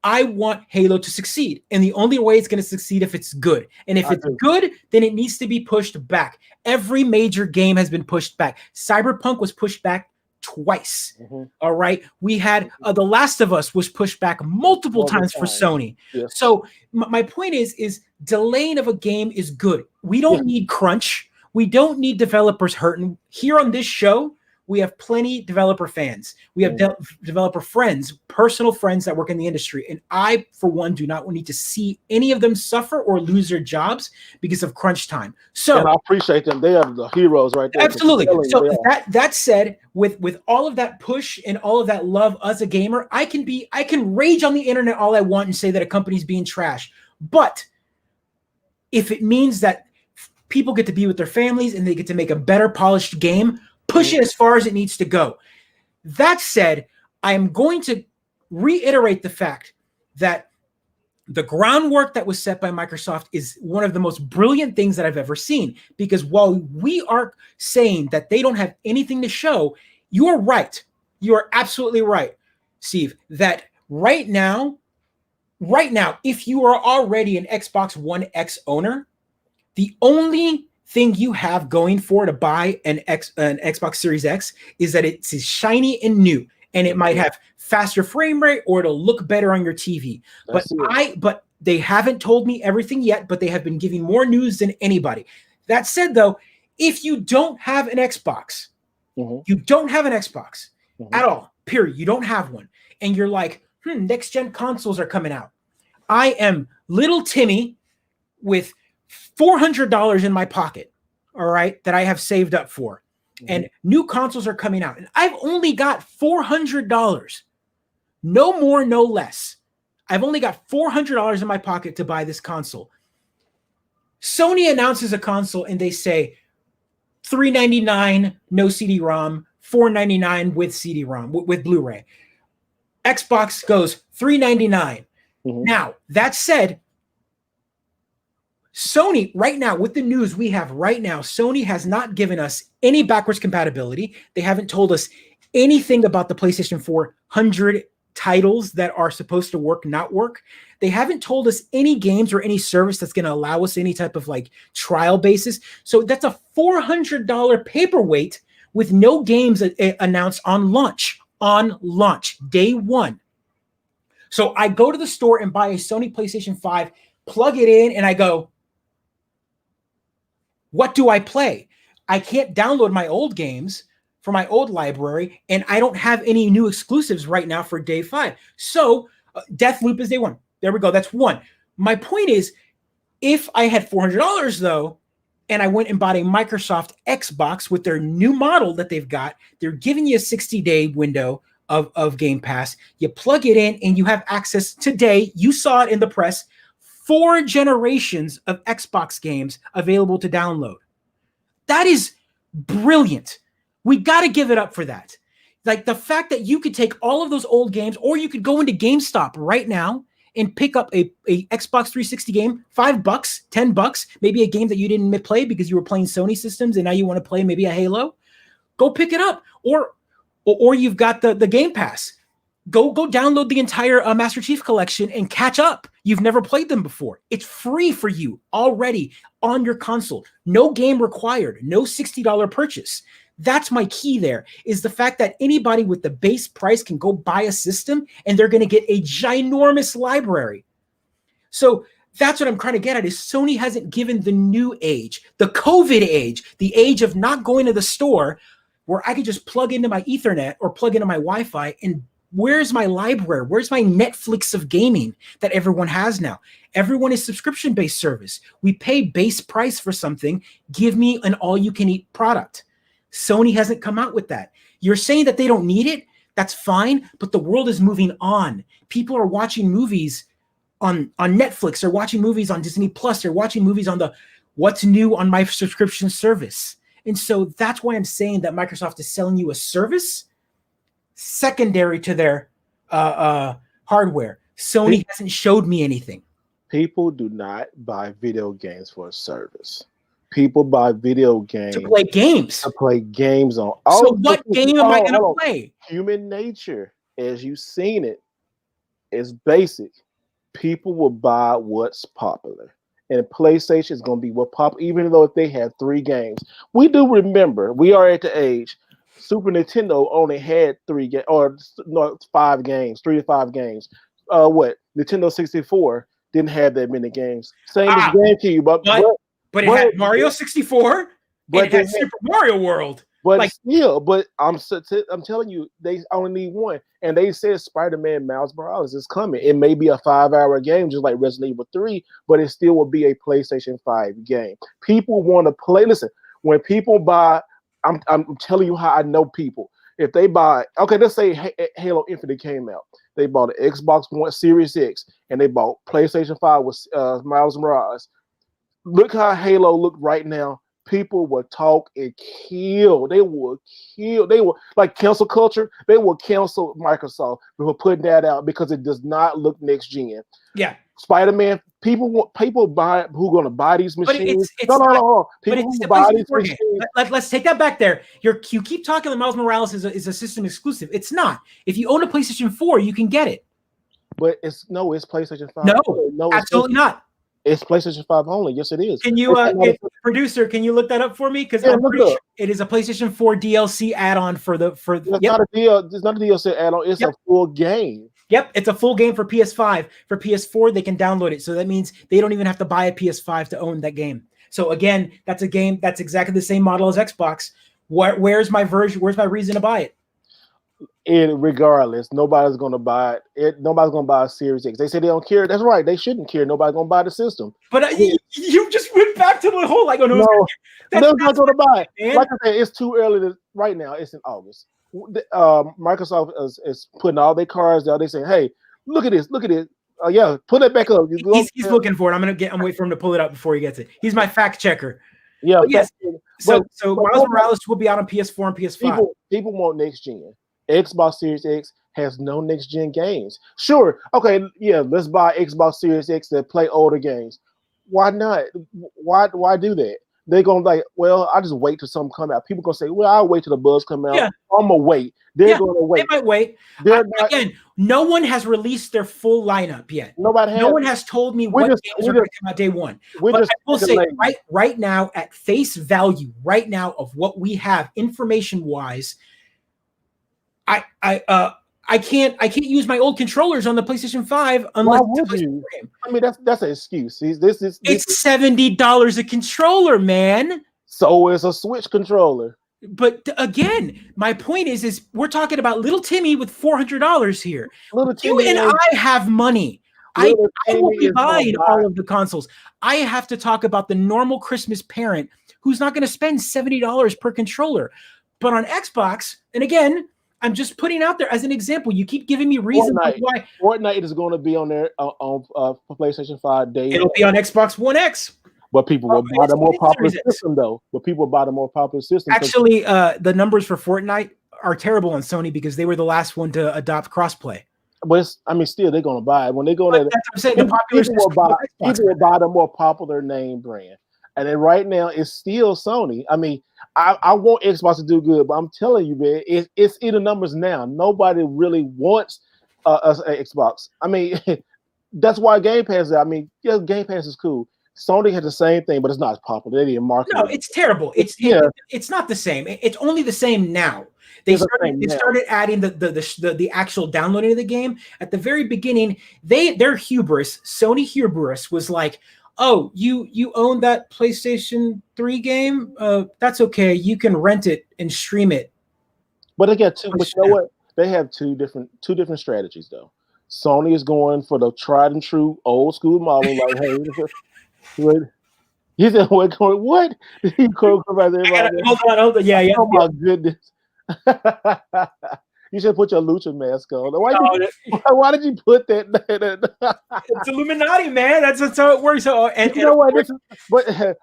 I want Halo to succeed. And the only way it's going to succeed if it's good. And if it's good, then it needs to be pushed back. Every major game has been pushed back. Cyberpunk was pushed back twice. All right. We had The Last of Us was pushed back multiple times for Sony. Yes. So my point is delaying of a game is good. We don't need crunch. We don't need developers hurting. Here on this show, we have plenty developer fans. We have developer friends, personal friends that work in the industry. And I, for one, do not need to see any of them suffer or lose their jobs because of crunch time. So, and I appreciate them. They are the heroes right there. Absolutely. So that said, with all of that push and all of that love as a gamer, I can rage on the internet all I want and say that a company's being trash. But if it means that people get to be with their families and they get to make a better polished game, push it as far as it needs to go. That said, I am going to reiterate the fact that the groundwork that was set by Microsoft is one of the most brilliant things that I've ever seen. Because while we are saying that they don't have anything to show, you are right. You are absolutely right, Steve, that right now, if you are already an Xbox One X owner, the only thing you have going for to buy an Xbox Series X is that it's shiny and new, and it might have faster frame rate or it'll look better on your TV. But they haven't told me everything yet, but they have been giving more news than anybody. That said, though, if you don't have an Xbox, you don't have an Xbox at all, period. You don't have one. And you're like, next gen consoles are coming out. I am little Timmy with $400 in my pocket, all right, that I have saved up for. And new consoles are coming out. And I've only got $400. No more, no less. I've only got $400 in my pocket to buy this console. Sony announces a console and they say $399, no CD-ROM, $499 with CD-ROM, with Blu-ray. Xbox goes $399. Now, that said, Sony, right now, with the news we have right now, Sony has not given us any backwards compatibility. They haven't told us anything about the PlayStation 400 titles that are supposed to work, not work. They haven't told us any games or any service that's going to allow us any type of like trial basis. So that's a $400 paperweight with no games announced on launch, day one. So I go to the store and buy a Sony PlayStation 5, plug it in, and I go, what do I play? I can't download my old games for my old library, and I don't have any new exclusives right now for day 5. So Deathloop is day 1. There we go. That's 1. My point is, if I had $400 though, and I went and bought a Microsoft Xbox with their new model that they've got, they're giving you a 60-day window of Game Pass. You plug it in and you have access today. You saw it in the press. 4 generations of Xbox games available to download. That is brilliant. We got to give it up for that. Like the fact that you could take all of those old games, or you could go into GameStop right now and pick up a Xbox 360 game, $5, $10, maybe a game that you didn't play because you were playing Sony systems and now you want to play maybe a Halo. Go pick it up. Or you've got the Game Pass. Go download the entire Master Chief collection and catch up. You've never played them before. It's free for you already on your console. No game required. No $60 purchase. That's my key there, is the fact that anybody with the base price can go buy a system and they're going to get a ginormous library. So that's what I'm trying to get at, is Sony hasn't given the new age, the COVID age, the age of not going to the store, where I could just plug into my Ethernet or plug into my Wi-Fi, and where's my library? Where's my Netflix of gaming that everyone has now? Everyone is subscription-based service. We pay base price for something. Give me an all-you-can-eat product. Sony hasn't come out with that. You're saying that they don't need it? That's fine, but the world is moving on. People are watching movies on Netflix. They're watching movies on Disney Plus. They're watching movies on the what's new on my subscription service. And so that's why I'm saying that Microsoft is selling you a service secondary to their hardware. Sony hasn't showed me anything. People do not buy video games for a service. People buy video games to play games. To play games on. So what game am I going to play? Human nature, as you've seen it, is basic. People will buy what's popular. And PlayStation is going to be what pop, even though if they have 3 games. We do remember, we are at the age, Super Nintendo only had 3 games or no 5 games, 3 to 5 games. What Nintendo 64 didn't have that many games. Same as Ah, GameCube, but it but had Mario 64 and it they had had, Super Mario World. but Like, still, but I'm telling you, they only need one. And they said Spider-Man Miles Morales is coming. It may be a 5-hour game, just like Resident Evil 3, but it still will be a PlayStation 5 game. People want to play. Listen, when people buy, I'm telling you how I know people. If they buy, okay, let's say Halo Infinite came out. They bought an Xbox One Series X and they bought PlayStation 5 with Miles Morales. Look how Halo look right now. People will talk and kill. They will kill. They will like cancel culture. They will cancel Microsoft for putting that out because it does not look next gen. yeah. Spider-Man. People buy who are going to buy these But machines. it's No. but People it's who the buy PlayStation these 4 game. machines. Let's take that back there. You keep talking that Miles Morales is a system exclusive. It's not. If you own a PlayStation 4, you can get it. But it's PlayStation 5. No, absolutely not. It's PlayStation 5 only. Yes, it is. Can you, producer? Can you look that up for me? Because Yeah, I'm look pretty it up. sure it is a PlayStation 4 DLC add-on for the. It's not a deal. It's not a DLC add-on. It's a full game. Yep, it's a full game for PS5. For PS4, they can download it. So that means they don't even have to buy a PS5 to own that game. So again, that's a game that's exactly the same model as Xbox. Where's my version? Where's my reason to buy it? Regardless, nobody's going to buy it. Nobody's going to buy a Series X. They say they don't care. That's right. They shouldn't care. Nobody's going to buy the system. But you just went back to the whole like, oh no, they're not going to buy it. Like I said, it's too early. Right now, it's in August. Microsoft is putting all their cards out. They say, "Hey, look at this. Look at it. Yeah, put it back up." He's looking for it. I'm waiting for him to pull it up before he gets it. He's my fact checker. Yeah. But yes. So Miles Morales will be out on PS4 and PS5. People want next gen. Xbox Series X has no next gen games. Sure, okay, yeah, let's buy Xbox Series X to play older games. Why not? Why do that? They're gonna like, well, I just wait till something come out. People gonna say, well, I'll wait till the buzz come out. Yeah. I'm gonna wait. They're gonna wait. They might wait. Again, no one has released their full lineup yet. No one has told me what games are going to come out day one. But I will say, right now, at face value, right now of what we have information wise, I can't use my old controllers on the PlayStation 5 unless it's a PlayStation game. I mean, that's an excuse. It's $70 a controller, man. So is a Switch controller. But again, my point is we're talking about little Timmy with $400 here. You and I have money. I will be buying all of the consoles. I have to talk about the normal Christmas parent who's not going to spend $70 per controller. But on Xbox, and again, I'm just putting out there as an example. You keep giving me reasons why Fortnite is going to be on there on PlayStation 5 day. It'll be on Xbox One X. But people will buy the more popular system, though. But people buy the more popular system. Actually, the numbers for Fortnite are terrible on Sony because they were the last one to adopt crossplay. But still, they're going to buy it when they go there. That's what I'm saying. The popular people will buy the more popular name brand, and then right now it's still Sony. I mean, I want Xbox to do good, but I'm telling you, man, it's in the numbers now. Nobody really wants an Xbox. I mean, that's why Game Pass is. I mean, yeah, Game Pass is cool. Sony has the same thing, but it's not as popular. They didn't market. No, it's terrible. It's not the same. It's only the same now. They started adding the actual downloading of the game at the very beginning. Their hubris, Sony hubris, was like, "Oh, you own that PlayStation 3 game? That's okay. You can rent it and stream it." But they got two. But you know what? They have two different strategies though. Sony is going for the tried and true old school model, like, hey. You said, what? He hold on. Yeah. Oh my goodness. You should put your lucha mask on. Why did you put that? It's Illuminati, man. That's how it works. And you know what?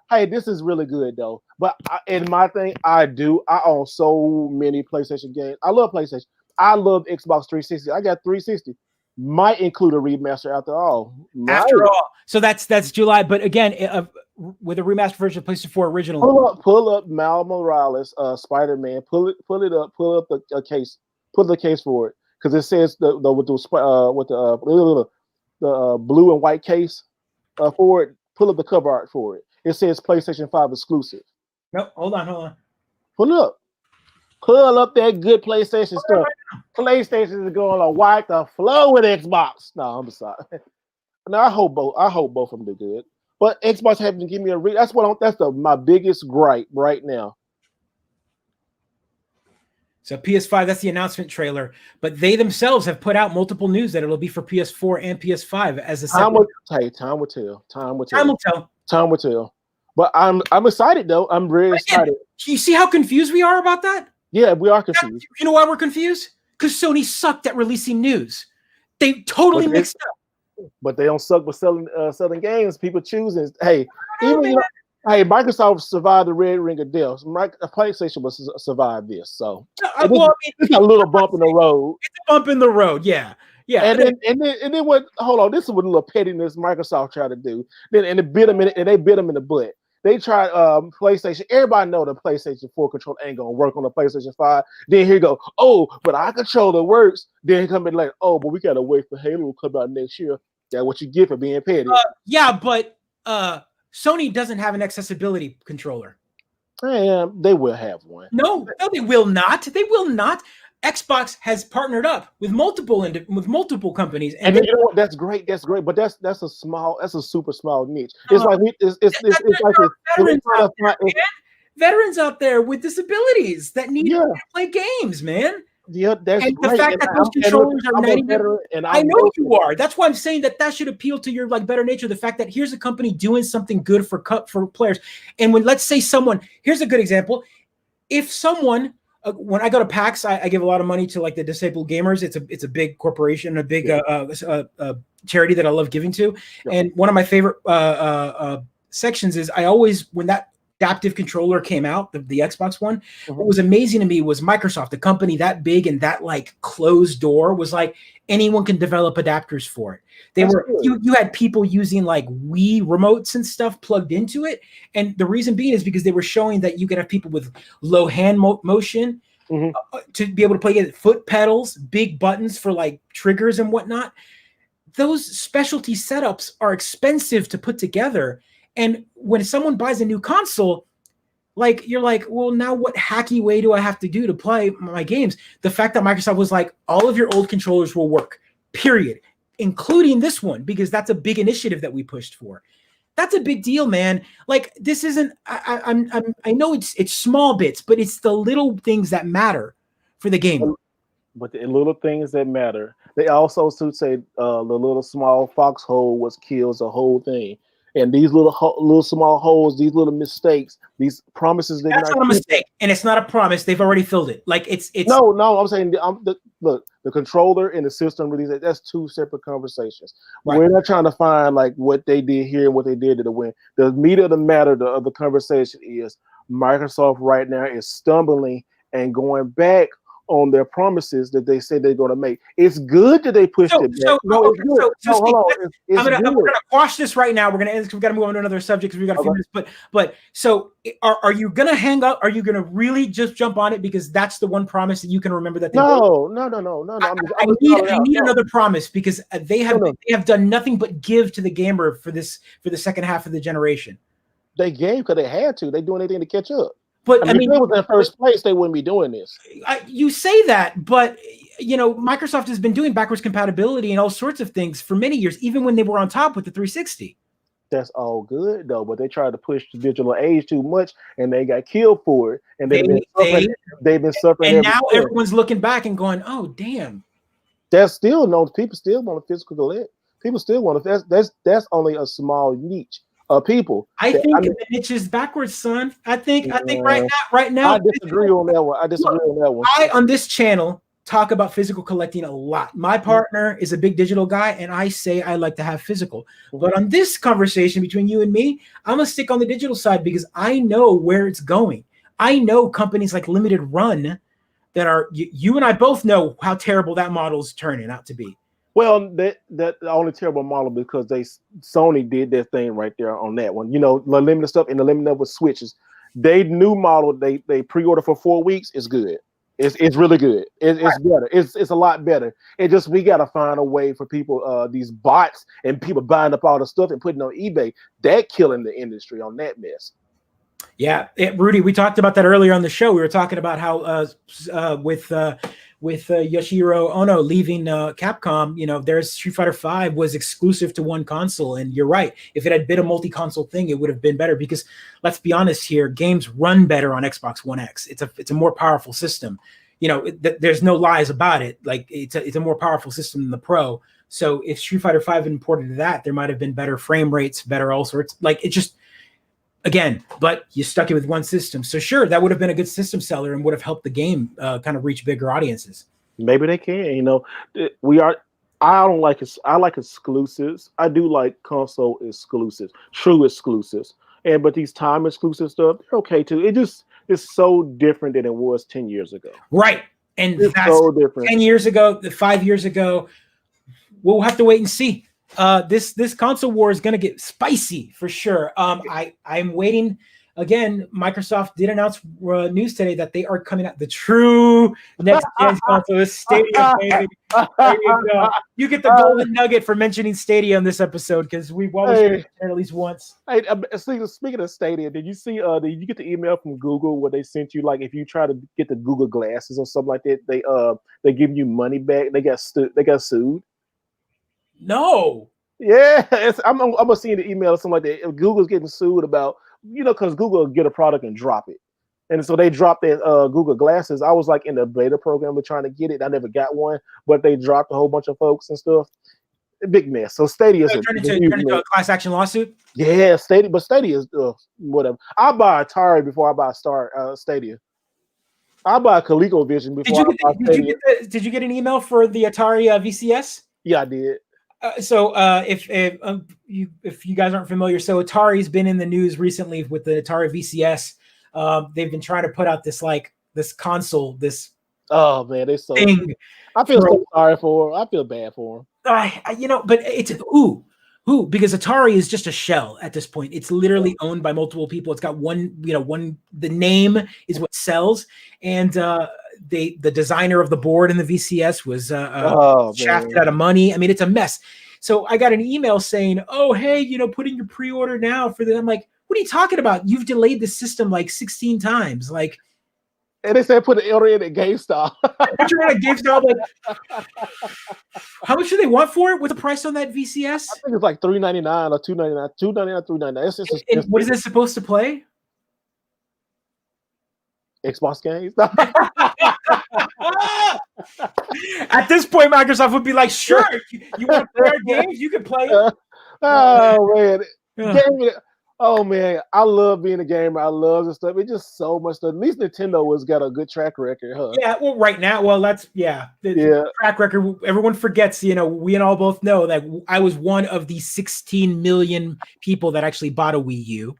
Hey, this is really good though. But in my thing, I own so many PlayStation games. I love PlayStation. I love Xbox 360. I got 360. Might include a remaster after all. So that's July. But again, with a remastered version of PlayStation 4 original. Pull up Miles Morales, Spider-Man. Pull it up. Pull up the case. Put the case for it because it says with the blue and white case for it. Pull up the cover art for it. It says PlayStation 5 exclusive. No, hold on. Pull it up. Pull up that good PlayStation stuff. PlayStation is going to wipe the floor with Xbox. No, I'm sorry. No, I hope both. I hope both of them do good. But Xbox having to give me a read. That's my biggest gripe right now. So PS5, that's the announcement trailer. But they themselves have put out multiple news that it'll be for PS4 and PS5 as a time will tell. Time will tell. But I'm excited though. I'm really excited. You see how confused we are about that? Yeah, we are confused. You know why we're confused? Because Sony sucked at releasing news. They totally mixed up. But they don't suck with selling games. People choosing. Hey, Microsoft survived the Red Ring of Death. PlayStation will survive this. So it's a little bump in the road. It's a bump in the road. Yeah. Yeah. And then what? Hold on. This is what a little pettiness Microsoft tried to do. Then they bit them in the butt. They tried PlayStation. Everybody know the PlayStation 4 controller ain't gonna work on the PlayStation 5. Then here you go. Oh, but our controller works. Then he come in like, oh, but we gotta wait for Halo to come out next year. That's what you get for being petty. Yeah, but Sony doesn't have an accessibility controller. They will have one. No, they will not. They will not. Xbox has partnered up with multiple companies, and you know what? That's great. That's great. But that's a super small niche. It's veterans out there with disabilities that need to play games, man. Yeah, that's and great. The fact that those controllers are 90. I know you are. That's why I'm saying that should appeal to your better nature. The fact that here's a company doing something good for players, and when let's say here's a good example. If someone when I go to PAX, I give a lot of money to the disabled gamers. It's a big corporation, a big charity that I love giving to. Yeah. And one of my favorite sections is I always, when that adaptive controller came out, the Xbox one, what was amazing to me was Microsoft, the company that big and that closed door, was anyone can develop adapters for it. You had people using Wii remotes and stuff plugged into it. And the reason being is because they were showing that you could have people with low hand motion to be able to play it, foot pedals, big buttons for triggers and whatnot. Those specialty setups are expensive to put together. And when someone buys a new console, you're well, now what hacky way do I have to do to play my games? The fact that Microsoft was all of your old controllers will work, period, including this one, because that's a big initiative that we pushed for. That's a big deal, man. This isn't. I know it's small bits, but it's the little things that matter for the game. But the little things that matter. They also say the little small foxhole kills the whole thing. And these little small holes, these little mistakes, these promises. That's not a mistake, and it's not a promise. They've already filled it. It's no. I'm saying the controller and the system release. That's two separate conversations. Right. We're not trying to find what they did here and what they did to win. The meat of the matter of the conversation is Microsoft right now is stumbling and going back on their promises that they said they're going to make. It's good that they pushed it back. It's good. We're going to quash this right now. We're going to end this. We've got to move on to another subject because we've got a few minutes. But so are you going to hang up? Are you going to really just jump on it because that's the one promise that you can remember that they No. I need another promise because they have done nothing but give to the gamer for the second half of the generation. They gave because they had to. They doing anything to catch up. But if they was in first place, they wouldn't be doing this. You say that, but Microsoft has been doing backwards compatibility and all sorts of things for many years, even when they were on top with the 360. That's all good though, but they tried to push the digital age too much, and they got killed for it. And they've been suffering. And now everyone's looking back and going, "Oh, damn." That's still people still want a physical collect. People still want to. That's only a small niche. People. I think the niche is backwards, son. I think right now. I disagree on that one. I on this channel talk about physical collecting a lot. My partner is a big digital guy, and I say I like to have physical. But on this conversation between you and me, I'm gonna stick on the digital side because I know where it's going. I know companies like Limited Run that are you and I both know how terrible that model is turning out to be. Well, that the only terrible model because Sony did their thing right there on that one. The limited stuff and the limited with switches. They new model they pre-order for 4 weeks is good. It's really good. It's better. It's a lot better. It just we gotta find a way for people these bots and people buying up all the stuff and putting on eBay that killing the industry on that mess. Yeah, Rudy, we talked about that earlier on the show. We were talking about how with Yoshihiro Ono leaving Capcom, there's Street Fighter V was exclusive to one console, and you're right. If it had been a multi-console thing, it would have been better because let's be honest here, games run better on Xbox One X. It's a more powerful system. There's no lies about it. Like it's a more powerful system than the Pro. So if Street Fighter V had been ported to that, there might have been better frame rates, better all sorts. Like it just. Again, but you stuck it with one system. So sure, that would have been a good system seller and would have helped the game kind of reach bigger audiences. Maybe they can. I don't like it. I like exclusives. I do like console exclusives, true exclusives. But these time exclusive stuff, they're okay too. It's so different than it was 10 years ago. Right. And it's that's so different. 10 years ago, 5 years ago. We'll have to wait and see. This console war is going to get spicy for sure. I'm waiting. Again, Microsoft did announce news today that they are coming out the true next gen console, Stadia. Baby. There you go. You get the golden nugget for mentioning Stadia in this episode because we've always mentioned it at least once. Hey, speaking of Stadia, did you see? Did you get the email from Google where they sent you if you try to get the Google glasses or something like that, they give you money back? They got sued. No. Yeah, I'm seeing the email or something like that. Google's getting sued about, because Google will get a product and drop it. And so they dropped their Google glasses. I was in the beta program of trying to get it. I never got one, but they dropped a whole bunch of folks and stuff. Big mess. So Stadia turned into a class action lawsuit? Yeah, Stadia, but Stadia is whatever. I'll buy Atari before I buy Stadia. I'll buy a ColecoVision before I buy Stadia. Did you get an email for the Atari VCS? Yeah, I did. So if you guys aren't familiar, so Atari's been in the news recently with the Atari VCS. They've been trying to put out this console, this oh man, they so thing. I feel so sorry for them. I feel bad for them. But it's who because Atari is just a shell at this point. It's literally owned by multiple people. It's got one. The name is what sells, and the designer of the board in the VCS was shafted out of money. I mean, it's a mess. So I got an email saying, "Oh, hey, put in your pre-order now for the." I'm like, "What are you talking about? You've delayed the system 16 times." And they said put the order in at GameStop. Put your order at GameStop. How much do they want for it? What's the price on that VCS? I think it's $399 or $299, $299, $399. And what is it supposed to play? Xbox games. At this point, Microsoft would be like, "Sure, you want to play our games? You can play." Oh man, oh man, I love being a gamer. I love this stuff. It's just so much stuff. At least Nintendo has got a good track record, huh? Yeah, well, right now, the track record. Everyone forgets. We all both know that I was one of the 16 million people that actually bought a Wii U.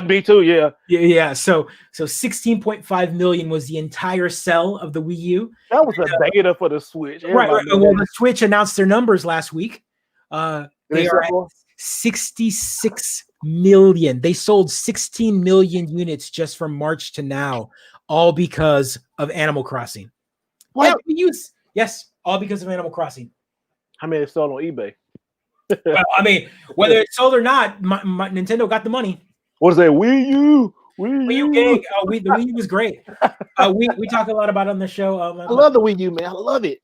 Me too. Yeah. Yeah. So 16.5 million was the entire sell of the Wii U. That was a beta for the Switch. Right. Well, the Switch announced their numbers last week. They are at 66 million. They sold 16 million units just from March to now, all because of Animal Crossing. What? Yeah, yes, all because of Animal Crossing. How many sold on eBay? Well, I mean, whether it's sold or not, Nintendo got the money. What is that? Wii U? Wii U gang. The Wii U was great. We talk a lot about it on the show. I love the Wii U, man. I love it.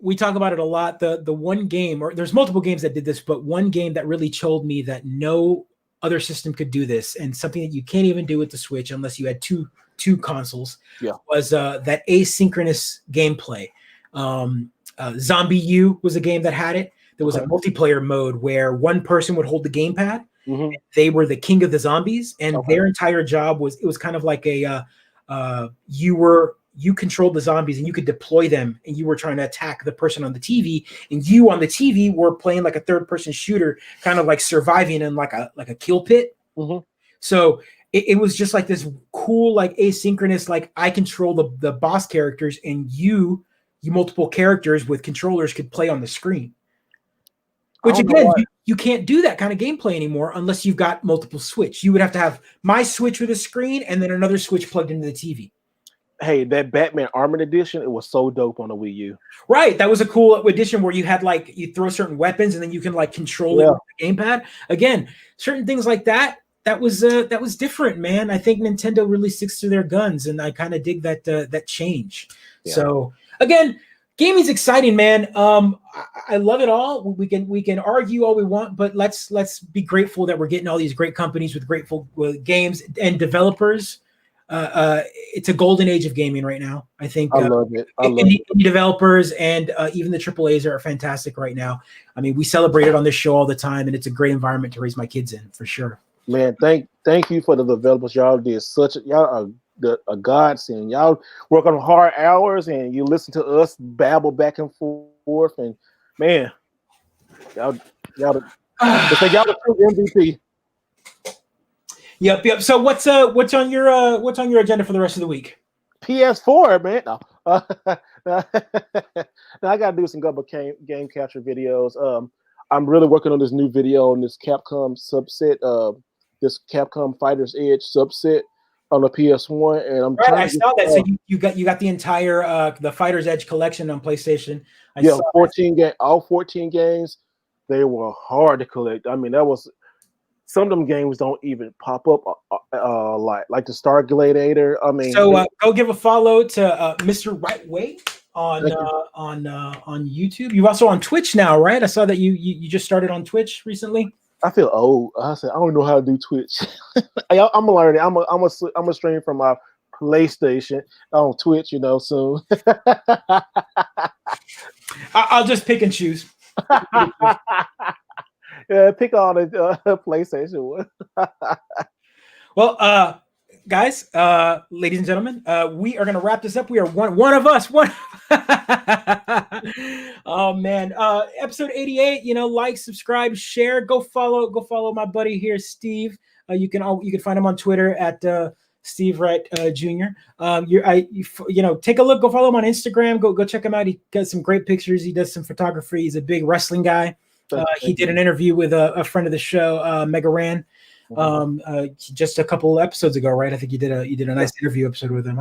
We talk about it a lot. The one game, or there's multiple games that did this, but one game that really told me that no other system could do this, and something that you can't even do with the Switch unless you had two consoles, was that asynchronous gameplay. Zombie U was a game that had it. There was a multiplayer mode where one person would hold the gamepad. Mm-hmm. They were the king of the zombies, and their entire job was kind of like you controlled the zombies and you could deploy them, and you were trying to attack the person on the TV, and you on the TV were playing like a third-person shooter, kind of like surviving in like a kill pit. Mm-hmm. So it was just like this cool, asynchronous, I control the boss characters, and you multiple characters with controllers could play on the screen. Which again, you can't do that kind of gameplay anymore unless you've got multiple Switch. You would have to have my Switch with a screen and then another Switch plugged into the TV. Hey, that Batman Armored Edition, it was so dope on the Wii U. Right. That was a cool edition where you had you throw certain weapons and then you can control it with the gamepad. Again, certain things like that was different, man. I think Nintendo really sticks to their guns, and I kind of dig that change. Yeah. So again, gaming's exciting, man. I love it all. We can argue all we want, but let's be grateful that we're getting all these great companies with grateful games and developers. It's a golden age of gaming right now. I think I love it. Indie developers and even the AAAs are fantastic right now. I mean, we celebrate it on this show all the time, and it's a great environment to raise my kids in, for sure. Man, thank you for the developers. Y'all did y'all are a godsend. Y'all work on hard hours, and you listen to us babble back and forth. And man, y'all the MVP. Yep. So what's on your agenda for the rest of the week? PS4, man. No. Now I gotta do some couple game capture videos. I'm really working on this new video on this Capcom subset, this Capcom Fighter's Edge subset on the PS1, and I'm trying. I saw that. So you got the entire the Fighter's Edge collection on PlayStation. Yeah, 14 all 14 games. They were hard to collect. I mean, that was. Some of them games don't even pop up like the Star Gladiator. I mean, so go give a follow to Mr. Right Way on YouTube. You're also on Twitch now, right? I saw that you just started on Twitch recently. I feel old. I said I don't know how to do Twitch. I'm gonna learn it. I'm a stream from my PlayStation on Twitch. Soon. I'll just pick and choose. Yeah, pick on the PlayStation one. Well, guys, ladies and gentlemen, we are going to wrap this up. We are one of us. Oh man, episode 88. Like, subscribe, share. Go follow my buddy here, Steve. You can find him on Twitter at Steve Wright Jr. Take a look. Go follow him on Instagram. Go check him out. He got some great pictures. He does some photography. He's a big wrestling guy. He did an interview with a friend of the show, Mega Ran, just a couple episodes ago, right? I think you did a nice interview episode with him.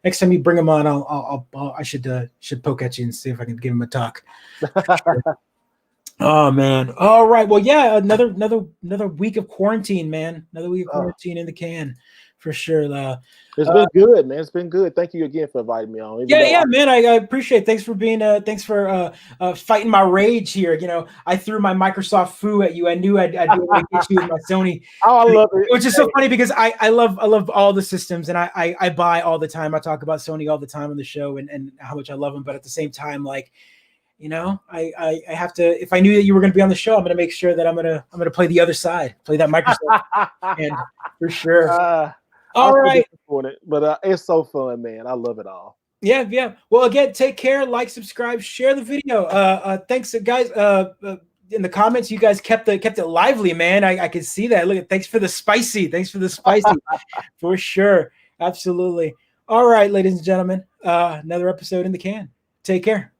Next time you bring him on, I should poke at you and see if I can give him a talk. Oh man! All right. Well, yeah, another week of quarantine, man. Another week of quarantine in the can. For sure. It's been good, man. It's been good. Thank you again for inviting me on. Yeah, man. I appreciate it. Thanks for fighting my rage here. I threw my Microsoft foo at you. I knew I'd be able to get you with my Sony. Oh, I love it. Which is so funny because I love all the systems, and I buy all the time. I talk about Sony all the time on the show and how much I love them. But at the same time, like, I have to. If I knew that you were going to be on the show, I'm going to make sure that I'm going to play the other side, play that Microsoft, and for sure. All right, but it's so fun, man. I love it all. Yeah. Well, again, take care. Like, subscribe, share the video. Thanks, guys. In the comments, you guys kept it lively, man. I can see that. Look, thanks for the spicy. For sure, absolutely. All right, ladies and gentlemen, another episode in the can. Take care.